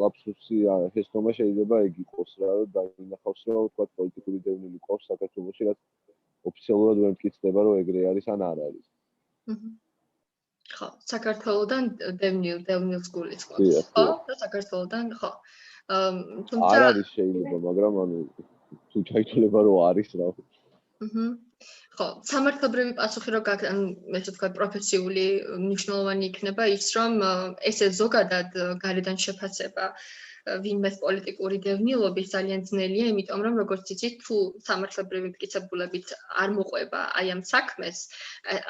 ლაფსუსი შეცდომა შეიძლება ეგ იყოს რა, რომ დაინახავს რომ თქვა პოლიტიკური დევნილი ყავს საქართველოში, რაც ოფიციალურად ვერ მტკიცდება რომ ეგრე არის ან არ არის. ხო, საქართველოდან დევნილს გულისხმობს, ხო? და საქართველოდან ხო. თუმცა არ არის შეიძლება, მაგრამ ანუ თუ ჩაითვლება რომ არის რა. ხო, სამართლებრივი პასუხი რო გაქვს, ანუ ესე ვთქვათ, პროფესიული მნიშვნელოვანი იქნება ის, რომ ესე ზოგადად გარედან შეფასება ვინმეს პოლიტიკური დევნილობის ძალიან ძნელია, იმიტომ რომ როგორც იცით, თუ სამართლებრივი მტკიცებულებით არ მოყვება აი ამ საქმეს,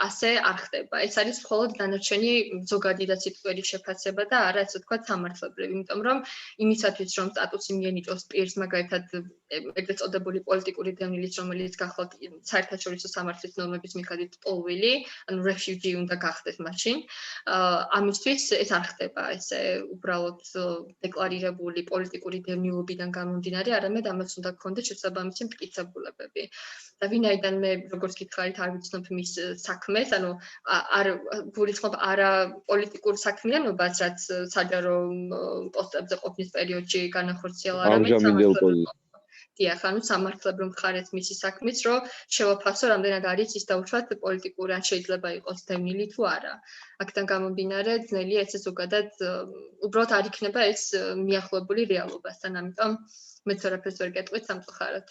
ასე არ ხდება. ეს არის მხოლოდ დანარჩენი ზოგადი და სიტყვიერი შეფასება და არა ესე ვთქვათ სამართლებრივი, იმიტომ რომ იმისათვის რომ სტატუსი მიენიჭოს პირს, მაგალითად ეგრეთ წოდებული პოლიტიკური დევნილის, რომელიც გახლავთ საერთაშორისო სამართლის ნორმების მიხედვით ტოლვილი, ანუ refugee უნდა გახდეს მაშინ. ამისთვის ეს არ ხდება ესე უბრალოდ დეკლარირებული პოლიტიკური დევნილობიდან გამომდინარე, არამედ ამას უნდა გქონდეს შესაბამისი მტკიცებულებები. და ვინაიდან მე როგორც გითხარით არ ვიცნობ მის საქმეს, ანუ არ გულისხმობ არა პოლიტიკურ საქმიანობას, რაც საჯარო პოსტებზე ყოფნის პერიოდში განახორციელა, არამედ დიახ, ანუ სამართლებრივ მხარეს მისი საქმის, რომ შევაფასო, რამდენად არის ის დაუშვათ პოლიტიკური, ან შეიძლება იყოს დევნილი თუ არა. აქედან გამომდინარე, ძნელია ესე ზოგადად უბრალოდ არ იქნება ეს მიახლოებული რეალობასთან, ამიტომ მეც ვერაფერს ვერ გეტყვით სამწუხაროდ.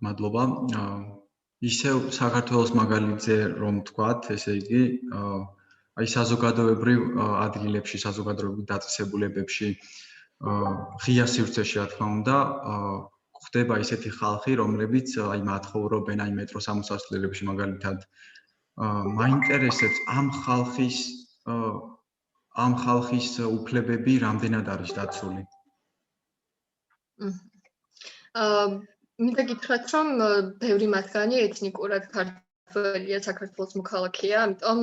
მადლობა. ისევ საქართველოს მაგალითზე რომ ვთქვათ, ესე იგი, აი საზოგადოებრივ ადგილებში, საზოგადოებრივ დაწესებულებებში ღია სივრცეში, რა თქმა უნდა, ხდება ისეთი ხალხი, რომლებიც აი მათხოვრობენ აი მეტროს ამოსასვლელებში მაგალითად. მაინტერესებს ამ ხალხის უფლებები რამდენად არის დაცული? მინდა გითხრათ, რომ ბევრი მათგანი ეთნიკურად ქართველია, საქართველოს მოქალაქეა, ამიტომ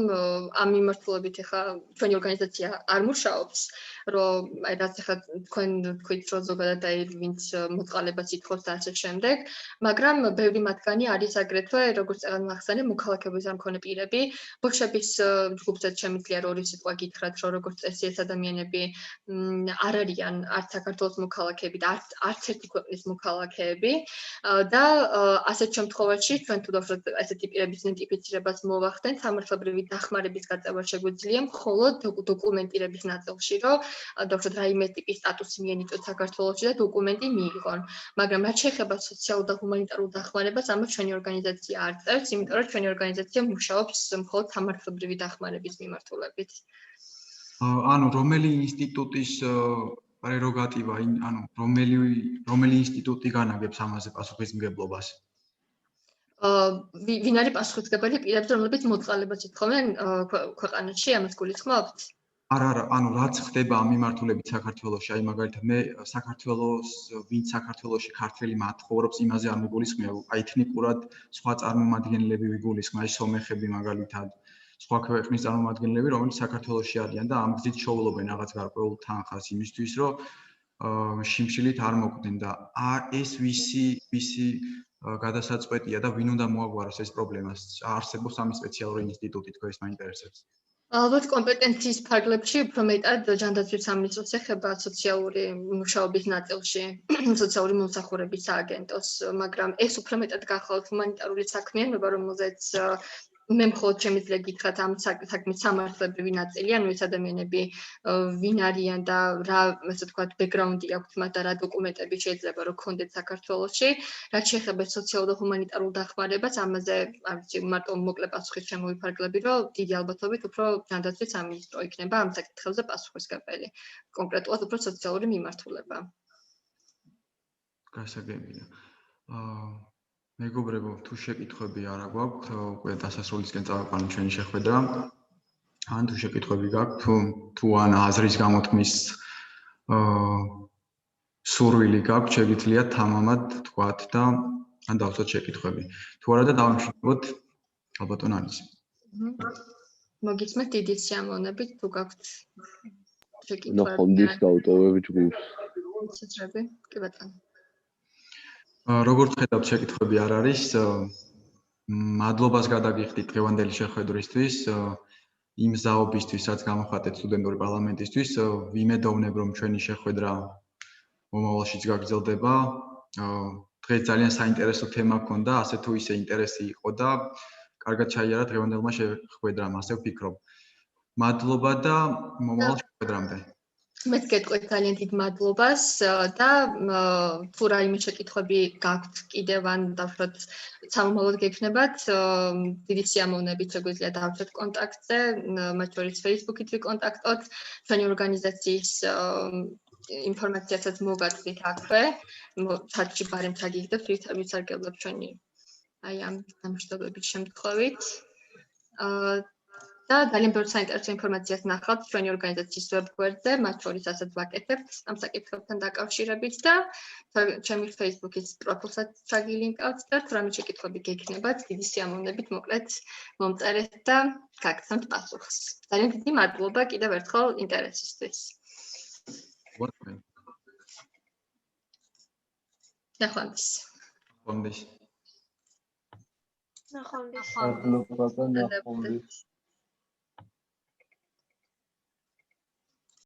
ამ მიმართულებით ახლა ჩვენი ორგანიზაცია არ მუშაობს, რომ აი რაც ახლა თქვენ თქვით, რომ ზოგადად აი ვინც მოწყალებას ითხოვს და ასე შემდეგ, მაგრამ ბევრი მათგანი არის აგრეთვე, როგორც წეგან მახსენე, მოქალაქეობის არ მქონე პირები, ბოშების ჯგუფზეც შემიძლია რომ ორი სიტყვა გითხრათ, რომ როგორც წესი ეს ადამიანები არ არიან არც საქართველოს მოქალაქეები და არც ერთი ქვეყნის მოქალაქეები. და ასეთ შემთხვევაში ჩვენ თუ დავშოთ ასეთი პირების იდენტიფიცირებას მოვახდენთ, სამართლებრივი დახმარების გაწევა შეგვიძლია მხოლოდ დოკუმენტირების ნაწილში, რომ დავშოთ რაიმე ტიპის სტატუსი მიენიჭოთ საქართველოში და დოკუმენტი მიიღონ. მაგრამ რაც შეეხება სოციალურ და ჰუმანიტარულ დახმარებას, ამას ჩვენი ორგანიზაცია არ წერს, იმიტომ რომ ჩვენი ორგანიზაცია მუშაობს მხოლოდ სამართლებრივი დახმარების მიმართულებით. ანუ რომელი ინსტიტუტის პრეროგატივა, ანუ რომელი ინსტიტუტი განაგებს ამაზე პასუხისმგებლობას? ვინ არის პასუხისმგებელი პირებზე, რომლებიც მოწყალებას ითხოვენ ქვეყანაში, ამას გულისხმობთ? არა, ანუ რაც ხდება ამ მიმართულებით საქართველოში, აი მაგალითად მე ვინც საქართველოში ქართველი მათხოვრობს, იმაზე არ მიგულისხმია, აი ეთნიკურად სხვა წარმომადგენლები ვიგულისხმა, აი სომეხები მაგალითად, სხვა ქვეყნის წარმომადგენლები, რომლებიც საქართველოში არიან და ამ გზით შოულობენ რაღაც გარკვეულ თანხას იმისთვის, რომ შიმშილით არ მოკვდნენ და ეს ვისი გადასაწყვეტია და ვინ უნდა მოაგვაროს ეს პრობლემას? არსებობს ამის სპეციალური ინსტიტუტი, თქვენ ის მაინტერესებს? ალბათ კომპეტენციის ფარგლებში უფრო მეტად ჯანდაცვის სამინისტროს ეხება სოციალური მუშაობის ნაწილში, სოციალური მომსახურების სააგენტოს, მაგრამ ეს უფრო მეტად გახლავთ ჰუმანიტარული საქმიანობა, რომელზეც მე მხოლოდ შემიძლია გითხრათ ამ საქმის სამართლებრივი ნაწილი, ანუ ეს ადამიანები ვინ არიან და რა, ასე ვთქვათ, ბექგრაუნდი აქვთ მათ და რა დოკუმენტები შეიძლება რომ ქონდეთ საქართველოში. რაც შეეხება სოციალურ და ჰუმანიტარულ დახმარებას, ამაზე არ ვიცი, მარტო მოკლე პასუხით შემოვიფარგლები, რომ დიდი ალბათობით უფრო ჯანდაცვის სამინისტრო იქნება ამ საკითხებზე პასუხისმგებელი. კონკრეტულად უფრო სოციალური მიმართულება. გასაგებია. მეგობრებო, თუ შეკითხვები არ აქვთ, უკვე დასასრულისკენ წავიყვანეთ ჩვენი შეხვედრა. ან თუ შეკითხვები გაქვთ, თუ ან აზრის გამოთქმის სურვილი გაქვთ, შეგიძლიათ თამამად თქვათ და ან დავწერთ შეკითხვები. თუ არა და დავიმშვიდობოთ ალბათონ ანისი. მოგიწმეთ დიდი სიამოვნებით, თუ გაქვთ შეკითხვები. ნახონდის გავუტოვებ ჯგუფს. შეძრები, კი ბატონო. როგორც ხედავთ, შეკითხვები არ არის. მადლობას გადაგიხდით დღევანდელი შეხვედრისთვის, იმ ზაობისთვის, რაც გამოხატეთ სტუდენტური პარლამენტისთვის. ვიმედოვნებ, რომ ჩვენი შეხვედრა მომავალშიც გაგრძელდება. დღეს ძალიან საინტერესო თემა ჰქონდა, ასე თუ ისე ინტერესი იყო და კარგად ჩაიარა დღევანდელმა შეხვედრამ, ასე ვფიქრობ. მადლობა და მომავალ შეხვედრამდე. მეც გეტყვით ძალიან დიდ მადლობას და თუ რაიმე შეკითხვები გაქვთ კიდევ ან დავშვათ სამომავლოდ გექნებათ, დიდი სიამოვნებით შეგვიძლია დავშვათ კონტაქტზე, მათ შორის Facebook-ით ვიკონტაქტოთ, ჩვენი ორგანიზაციის ინფორმაციასაც მოგაწვით აქვე, ჩატში ბარემ ჩაგიგდებთ, ვისარგებლობთ ჩვენი აი ამ დამშვიდობების შემთხვევით. და ძალიან ბევრ საინტერესო ინფორმაციას ნახავთ ჩვენი ორგანიზაციის ვებგვერდზე, მათ შორის ასაც ვაკეთებთ ამ საკითხებთან დაკავშირებით და ჩემი Facebook-ის პროფილსაც ჩაგილინკავთ და თუ რამე შეკითხვები გექნებათ, დიდი სიამოვნებით მოკლედ მომწერეთ და გაგცემთ პასუხს. ძალიან დიდი მადლობა კიდევ ერთხელ ინტერესისთვის. ნახვამდის. ნახვამდის. მადლობა და ნახვამდის.